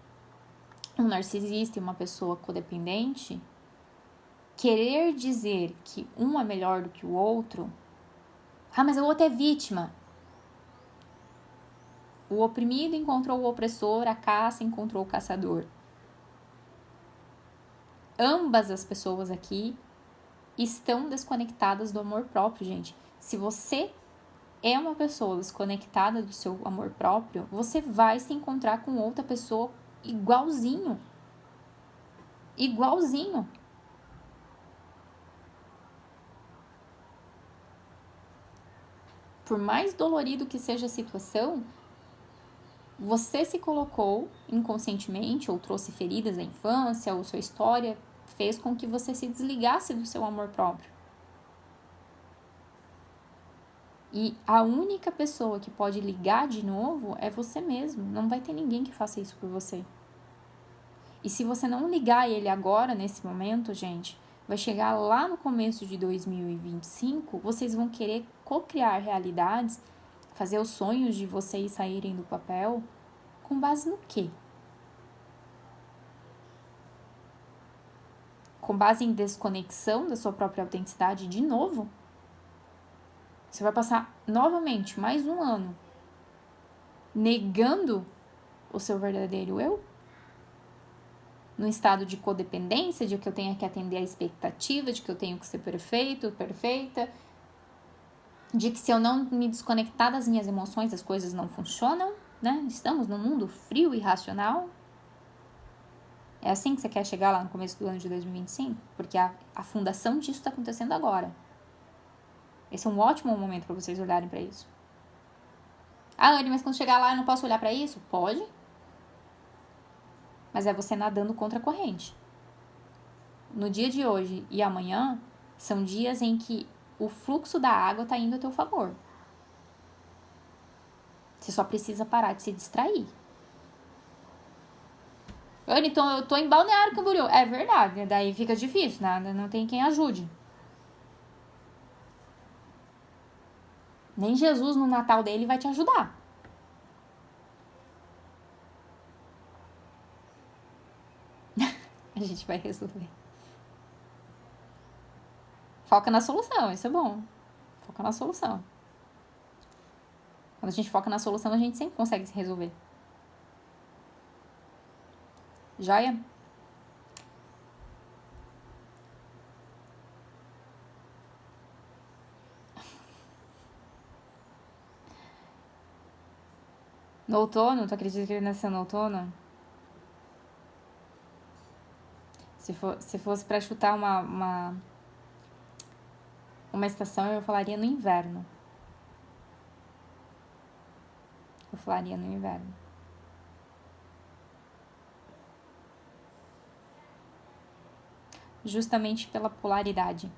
um narcisista e uma pessoa codependente, querer dizer que um é melhor do que o outro, mas o outro é vítima. O oprimido encontrou o opressor, a caça encontrou o caçador. Ambas as pessoas aqui estão desconectadas do amor próprio, gente. Se você é uma pessoa desconectada do seu amor próprio, você vai se encontrar com outra pessoa igualzinho. Igualzinho. Por mais dolorido que seja a situação, você se colocou inconscientemente ou trouxe feridas da infância ou sua história fez com que você se desligasse do seu amor próprio. E a única pessoa que pode ligar de novo é você mesmo. Não vai ter ninguém que faça isso por você. E se você não ligar ele agora, nesse momento, gente, vai chegar lá no começo de 2025, vocês vão querer co-criar realidades, fazer os sonhos de vocês saírem do papel, com base no quê? Com base em desconexão da sua própria autenticidade de novo? Você vai passar novamente mais um ano negando o seu verdadeiro eu? No estado de codependência, de que eu tenho que atender a expectativa, de que eu tenho que ser perfeito, perfeita, de que se eu não me desconectar das minhas emoções, as coisas não funcionam, né? Estamos num mundo frio e irracional. É assim que você quer chegar lá no começo do ano de 2025? Porque a fundação disso está acontecendo agora. Esse é um ótimo momento para vocês olharem para isso. Anne, mas quando chegar lá eu não posso olhar para isso? Pode. Mas é você nadando contra a corrente. No dia de hoje e amanhã, são dias em que o fluxo da água está indo a teu favor. Você só precisa parar de se distrair. Anne, então eu tô em Balneário Camboriú. É verdade, daí fica difícil, né? Não tem quem ajude. Nem Jesus no Natal dele vai te ajudar. A gente vai resolver. Foca na solução, isso é bom. Foca na solução. Quando a gente foca na solução, a gente sempre consegue se resolver. Joia? No outono, tu acredita que ele nasceu no outono? Se fosse pra chutar uma estação, eu falaria no inverno. Eu falaria no inverno. Justamente pela polaridade.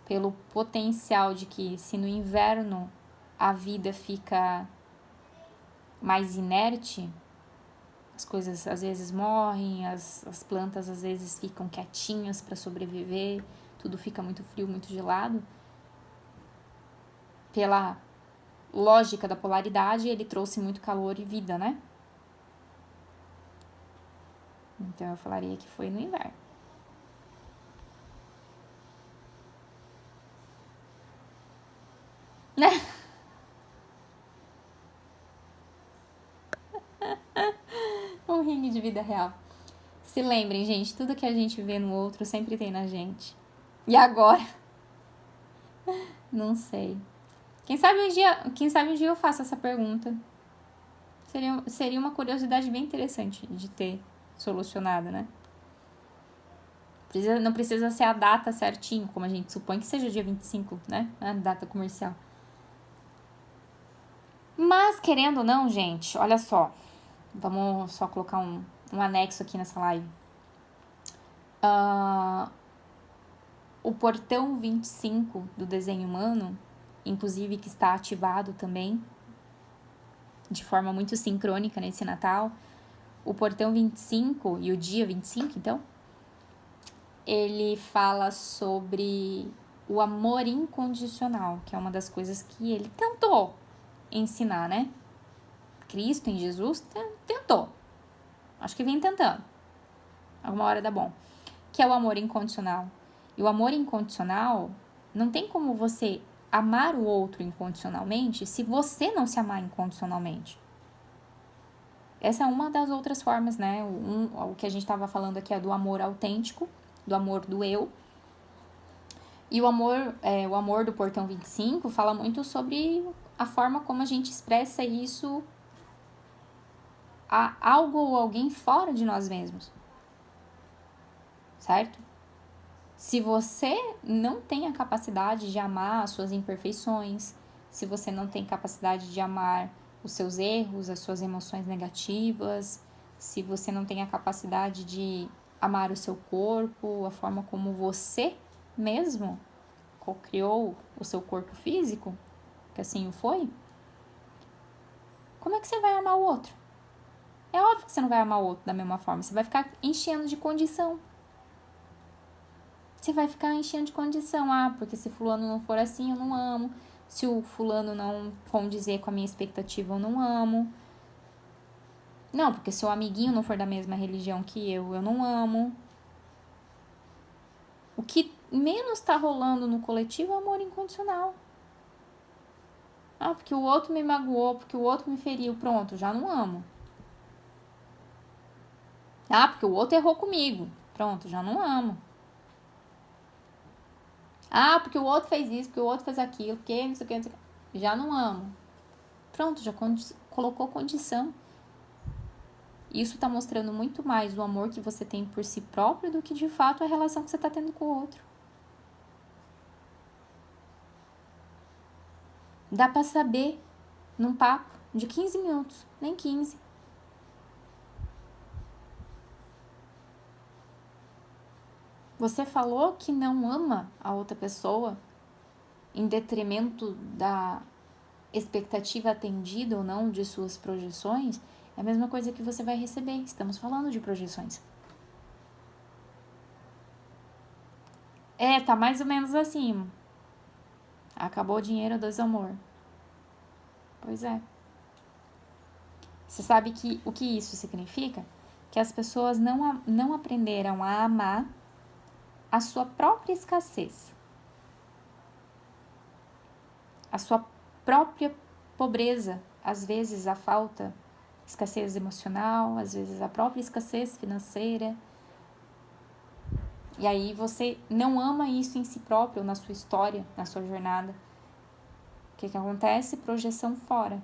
Pelo potencial de que se no inverno a vida fica mais inerte, as coisas às vezes morrem, as plantas às vezes ficam quietinhas para sobreviver, tudo fica muito frio, muito gelado. Pela lógica da polaridade, ele trouxe muito calor e vida, né? Então eu falaria que foi no inverno. Um ringue de vida real. Se lembrem, gente, tudo que a gente vê no outro sempre tem na gente. E agora? Não sei. Quem sabe um dia eu faço essa pergunta. Seria uma curiosidade bem interessante de ter solucionado, né? Não precisa ser a data certinho, como a gente supõe que seja dia 25, né? A data comercial. Mas, querendo ou não, gente, olha só. Vamos só colocar um anexo aqui nessa live. O portão 25 do desenho humano, inclusive que está ativado também, de forma muito sincrônica nesse Natal, o portão 25 e o dia 25, então, ele fala sobre o amor incondicional, que é uma das coisas que ele tentou ensinar, né? Cristo em Jesus tentou. Acho que vem tentando. Alguma hora dá bom. Que é o amor incondicional. E o amor incondicional, não tem como você amar o outro incondicionalmente se você não se amar incondicionalmente. Essa é uma das outras formas, né? O que a gente estava falando aqui é do amor autêntico, do amor do eu. E o amor do Portão 25 fala muito sobre a forma como a gente expressa isso a algo ou alguém fora de nós mesmos. Certo? Se você não tem a capacidade de amar as suas imperfeições, se você não tem capacidade de amar os seus erros, as suas emoções negativas, se você não tem a capacidade de amar o seu corpo, a forma como você mesmo co-criou o seu corpo físico, que assim o foi, como é que você vai amar o outro? É óbvio que você não vai amar o outro da mesma forma, você vai ficar enchendo de condição. Você vai ficar enchendo de condição. Ah, porque se fulano não for assim, eu não amo. Se o fulano não condizer com a minha expectativa, eu não amo. Não, porque se o amiguinho não for da mesma religião que eu não amo. O que menos tá rolando no coletivo é o amor incondicional. Ah, porque o outro me magoou, porque o outro me feriu. Pronto, já não amo. Ah, porque o outro errou comigo. Pronto, já não amo. Ah, porque o outro fez isso, porque o outro fez aquilo, porque não sei o que, não sei o que. Já não amo. Pronto, já colocou condição. Isso tá mostrando muito mais o amor que você tem por si próprio do que de fato a relação que você tá tendo com o outro. Dá pra saber num papo de 15 minutos, nem 15. Você falou que não ama a outra pessoa em detrimento da expectativa atendida ou não de suas projeções, é a mesma coisa que você vai receber. Estamos falando de projeções. Tá mais ou menos assim. Acabou o dinheiro, dois amor. Pois é. Você sabe que o que isso significa? Que as pessoas não aprenderam a amar a sua própria escassez. A sua própria pobreza. Às vezes a falta, escassez emocional, às vezes a própria escassez financeira. E aí você não ama isso em si próprio, na sua história, na sua jornada. O que acontece? Projeção fora.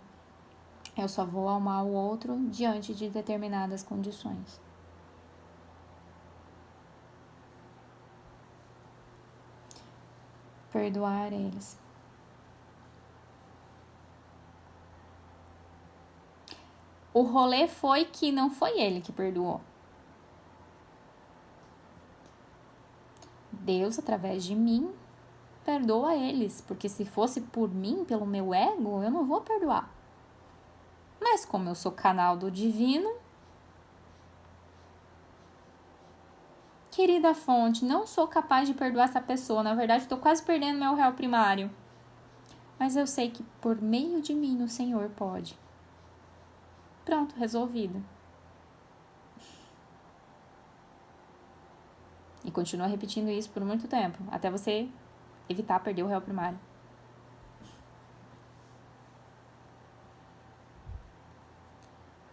Eu só vou amar o outro diante de determinadas condições. Perdoar eles. O rolê foi que não foi ele que perdoou. Deus, através de mim, perdoa eles. Porque se fosse por mim, pelo meu ego, eu não vou perdoar. Mas como eu sou canal do divino, querida fonte, não sou capaz de perdoar essa pessoa. Na verdade, estou quase perdendo meu réu primário. Mas eu sei que por meio de mim o Senhor pode. Pronto, resolvido. E continua repetindo isso por muito tempo, até você evitar perder o réu primário.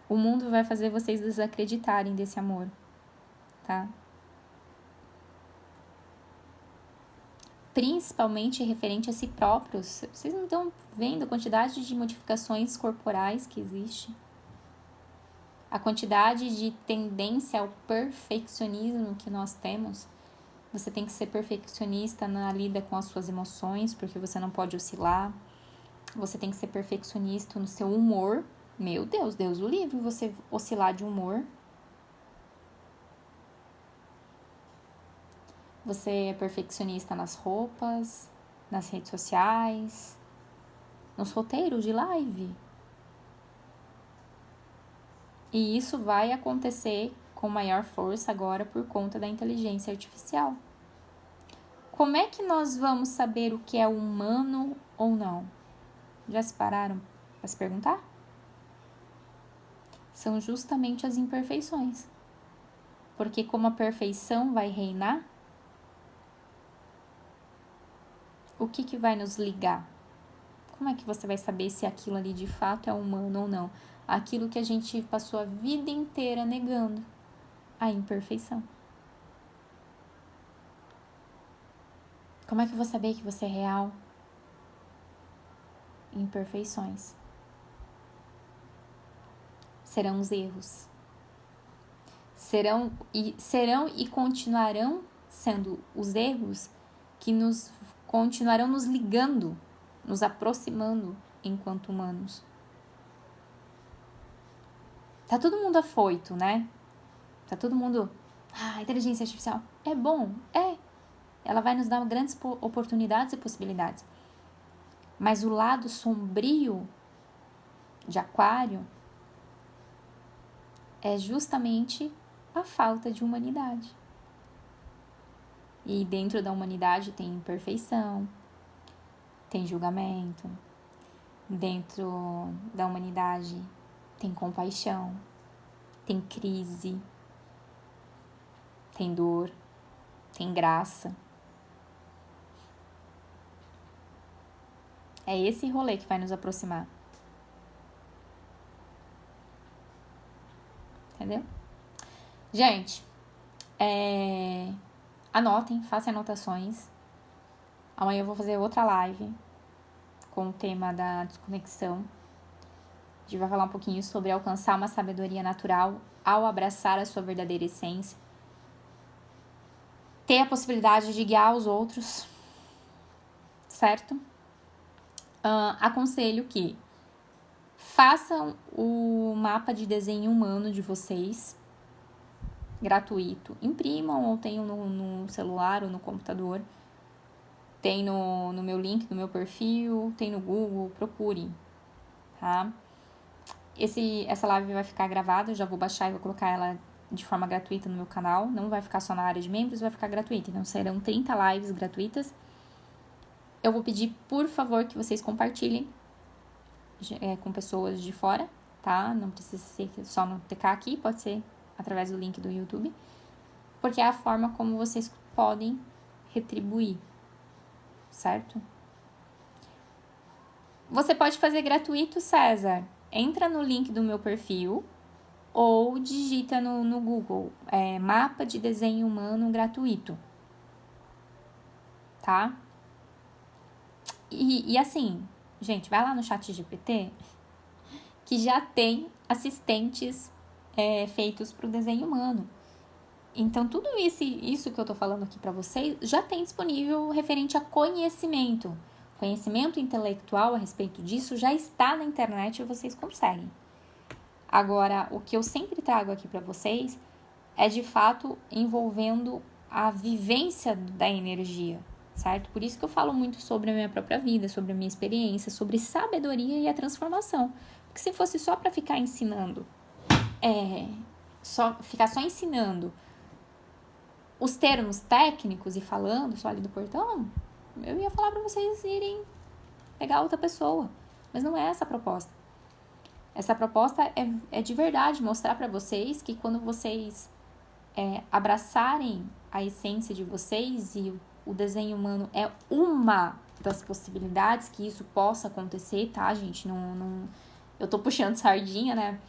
O mundo vai fazer vocês desacreditarem desse amor, tá? Principalmente referente a si próprios. Vocês não estão vendo a quantidade de modificações corporais que existe? A quantidade de tendência ao perfeccionismo que nós temos. Você tem que ser perfeccionista na lida com as suas emoções, porque você não pode oscilar. Você tem que ser perfeccionista no seu humor. Meu Deus, Deus o livre você oscilar de humor. Você é perfeccionista nas roupas, nas redes sociais, nos roteiros de live. E isso vai acontecer com maior força agora por conta da inteligência artificial. Como é que nós vamos saber o que é humano ou não? Já se pararam para se perguntar? São justamente as imperfeições. Porque como a perfeição vai reinar, o que vai nos ligar? Como é que você vai saber se aquilo ali de fato é humano ou não? Aquilo que a gente passou a vida inteira negando, a imperfeição. Como é que eu vou saber que você é real? Imperfeições. Serão os erros. Serão e continuarão sendo os erros que nos continuarão nos ligando, nos aproximando enquanto humanos. Tá todo mundo afoito, né? Tá todo mundo... inteligência artificial é bom? É. Ela vai nos dar grandes oportunidades e possibilidades. Mas o lado sombrio de Aquário é justamente a falta de humanidade. E dentro da humanidade tem imperfeição, tem julgamento. Dentro da humanidade tem compaixão, tem crise, tem dor, tem graça. É esse rolê que vai nos aproximar. Entendeu? Gente, anotem, façam anotações. Amanhã eu vou fazer outra live com o tema da desconexão. A gente vai falar um pouquinho sobre alcançar uma sabedoria natural ao abraçar a sua verdadeira essência. Ter a possibilidade de guiar os outros, certo? Aconselho que façam o mapa de desenho humano de vocês, gratuito. Imprimam ou tenham no celular ou no computador. Tem no meu link, no meu perfil, tem no Google, procurem, tá? Essa live vai ficar gravada, eu já vou baixar e vou colocar ela de forma gratuita no meu canal. Não vai ficar só na área de membros, vai ficar gratuita. Então, serão 30 lives gratuitas. Eu vou pedir, por favor, que vocês compartilhem com pessoas de fora, tá? Não precisa ser só no TK aqui, pode ser através do link do YouTube. Porque é a forma como vocês podem retribuir, certo? Você pode fazer gratuito, César. Entra no link do meu perfil ou digita no Google, mapa de desenho humano gratuito, tá? E assim, gente, vai lá no ChatGPT, que já tem assistentes feitos para o desenho humano. Então, tudo isso que eu tô falando aqui para vocês já tem disponível referente a conhecimento. Conhecimento intelectual a respeito disso já está na internet e vocês conseguem. Agora, o que eu sempre trago aqui para vocês é, de fato, envolvendo a vivência da energia, certo? Por isso que eu falo muito sobre a minha própria vida, sobre a minha experiência, sobre sabedoria e a transformação. Porque se fosse só para ficar ensinando, ficar só ensinando os termos técnicos e falando só ali do portão, eu ia falar para vocês irem pegar outra pessoa. Mas não é essa a proposta. Essa proposta é de verdade mostrar para vocês que quando vocês abraçarem a essência de vocês, e o desenho humano é uma das possibilidades que isso possa acontecer, tá, gente? Não, eu tô puxando sardinha, né?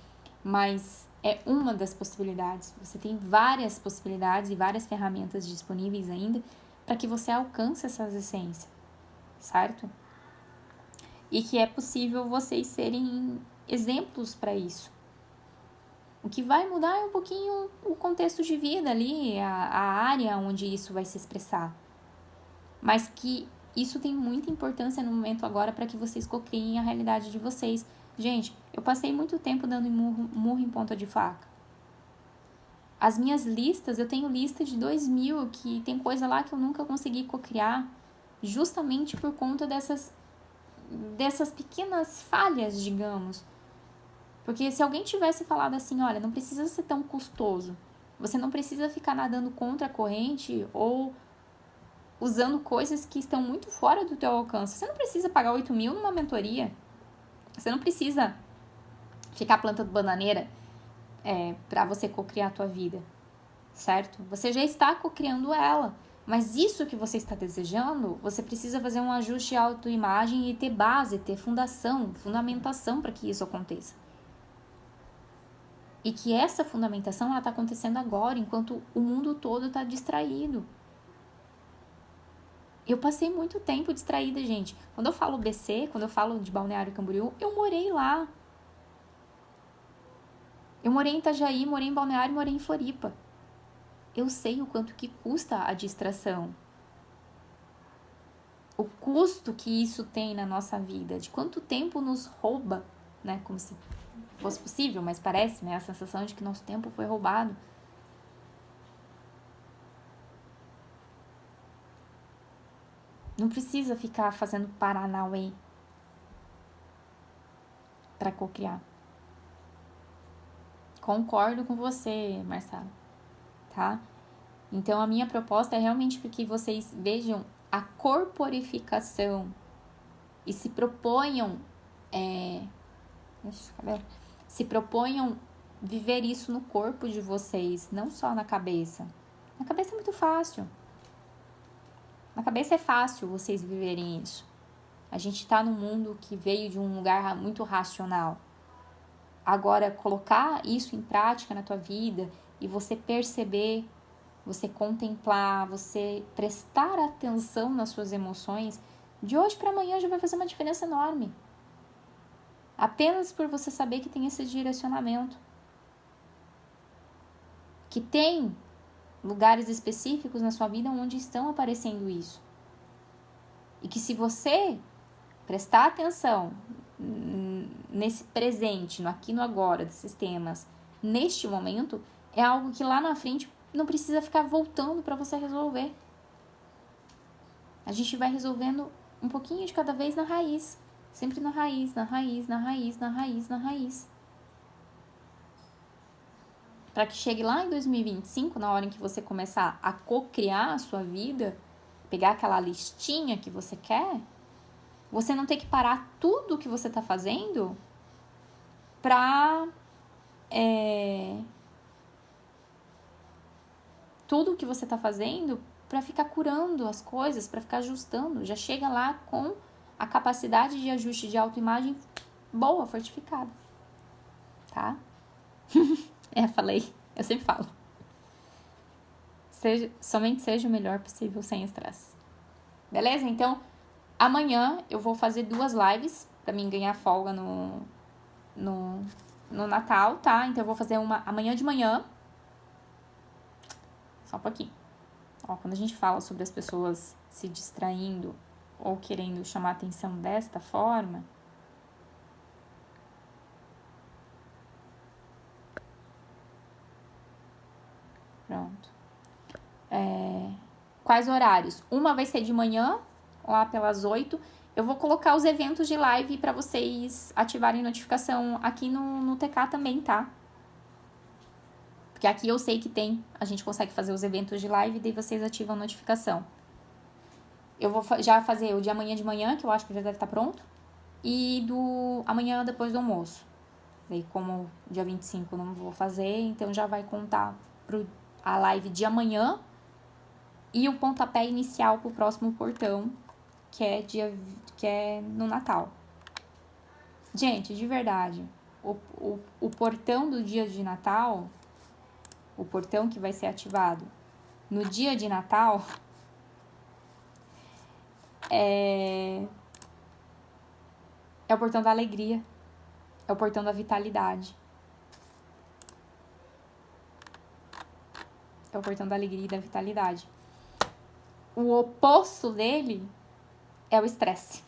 Mas é uma das possibilidades. Você tem várias possibilidades e várias ferramentas disponíveis ainda para que você alcance essas essências, certo? E que é possível vocês serem exemplos para isso. O que vai mudar é um pouquinho o contexto de vida ali, a área onde isso vai se expressar. Mas que isso tem muita importância no momento agora para que vocês cocriem a realidade de vocês. Gente, eu passei muito tempo dando murro em ponta de faca. As minhas listas, eu tenho lista de 2000, que tem coisa lá que eu nunca consegui cocriar, justamente por conta dessas pequenas falhas, digamos. Porque se alguém tivesse falado assim, olha, não precisa ser tão custoso, você não precisa ficar nadando contra a corrente ou usando coisas que estão muito fora do teu alcance. Você não precisa pagar 8 mil numa mentoria. Você não precisa ficar plantando bananeira para você cocriar a tua vida, certo? Você já está cocriando ela. Mas isso que você está desejando, você precisa fazer um ajuste de autoimagem e ter base, ter fundamentação para que isso aconteça. E que essa fundamentação ela está acontecendo agora, enquanto o mundo todo está distraído. Eu passei muito tempo distraída, gente. Quando eu falo BC, quando eu falo de Balneário Camboriú, eu morei lá. Eu morei em Itajaí, morei em Balneário, morei em Floripa. Eu sei o quanto que custa a distração. O custo que isso tem na nossa vida, de quanto tempo nos rouba, né? Como se fosse possível, mas parece, né? A sensação de que nosso tempo foi roubado. Não precisa ficar fazendo Paranauê para cocriar. Concordo com você, Marcelo, tá? Então, a minha proposta é realmente que vocês vejam a corporificação e se proponham viver isso no corpo de vocês, não só na cabeça. Na cabeça é muito fácil. Na cabeça é fácil vocês viverem isso. A gente tá num mundo que veio de um lugar muito racional. Agora, colocar isso em prática na tua vida e você perceber, você contemplar, você prestar atenção nas suas emoções, de hoje para amanhã já vai fazer uma diferença enorme. Apenas por você saber que tem esse direcionamento. Que tem lugares específicos na sua vida onde estão aparecendo isso. E que se você prestar atenção nesse presente, no aqui e no agora desses temas, neste momento, é algo que lá na frente não precisa ficar voltando para você resolver. A gente vai resolvendo um pouquinho de cada vez na raiz. Sempre na raiz, na raiz, na raiz, na raiz, na raiz. Para que chegue lá em 2025, na hora em que você começar a cocriar a sua vida, pegar aquela listinha que você quer, você não ter que parar tudo o que você está fazendo para tudo que você está fazendo para ficar curando as coisas, para ficar ajustando. Já chega lá com a capacidade de ajuste de autoimagem boa, fortificada. Tá? Falei. Eu sempre falo. Somente seja o melhor possível sem estresse. Beleza? Então, amanhã eu vou fazer 2 lives para mim ganhar folga no Natal, tá? Então, eu vou fazer uma amanhã de manhã. Só um pouquinho. Ó, quando a gente fala sobre as pessoas se distraindo ou querendo chamar atenção desta forma, pronto. Quais horários? Uma vai ser de manhã, lá pelas 8. Eu vou colocar os eventos de live para vocês ativarem notificação aqui no TK também, tá? Porque aqui eu sei que a gente consegue fazer os eventos de live e daí vocês ativam a notificação. Eu vou já fazer o de amanhã de manhã, que eu acho que já deve estar pronto, e do amanhã depois do almoço. Daí, como dia 25 eu não vou fazer, então já vai contar a live de amanhã e o pontapé inicial pro próximo portão, que é no Natal. Gente, de verdade, o portão do dia de Natal, o portão que vai ser ativado no dia de Natal, é o portão da alegria, é o portão da vitalidade. É o portão da alegria e da vitalidade. O oposto dele é o estresse.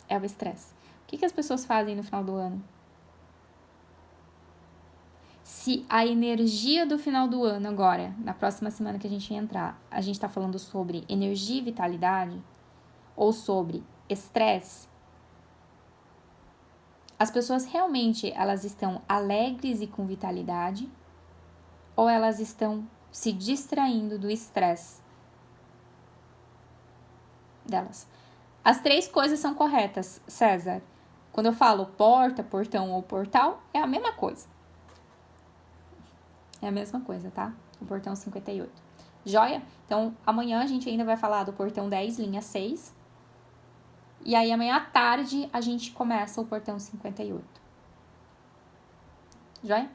É o estresse. O que as pessoas fazem no final do ano? Se a energia do final do ano agora, na próxima semana que a gente entrar, a gente tá falando sobre energia e vitalidade, ou sobre estresse, as pessoas realmente, elas estão alegres e com vitalidade, ou elas estão se distraindo do estresse delas. As 3 coisas são corretas, César. Quando eu falo porta, portão ou portal, é a mesma coisa. É a mesma coisa, tá? O portão 58. Joia? Então, amanhã a gente ainda vai falar do portão 10, linha 6. E aí, amanhã à tarde, a gente começa o portão 58. Joia?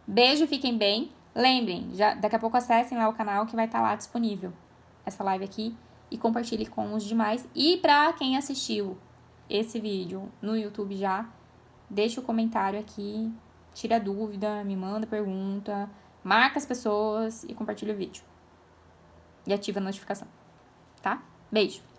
Beijo, fiquem bem. Lembrem, daqui a pouco acessem lá o canal que vai estar lá disponível essa live aqui e compartilhe com os demais. E pra quem assistiu esse vídeo no YouTube já, deixa o comentário aqui, tira a dúvida, me manda pergunta, marca as pessoas e compartilha o vídeo. E ativa a notificação, tá? Beijo!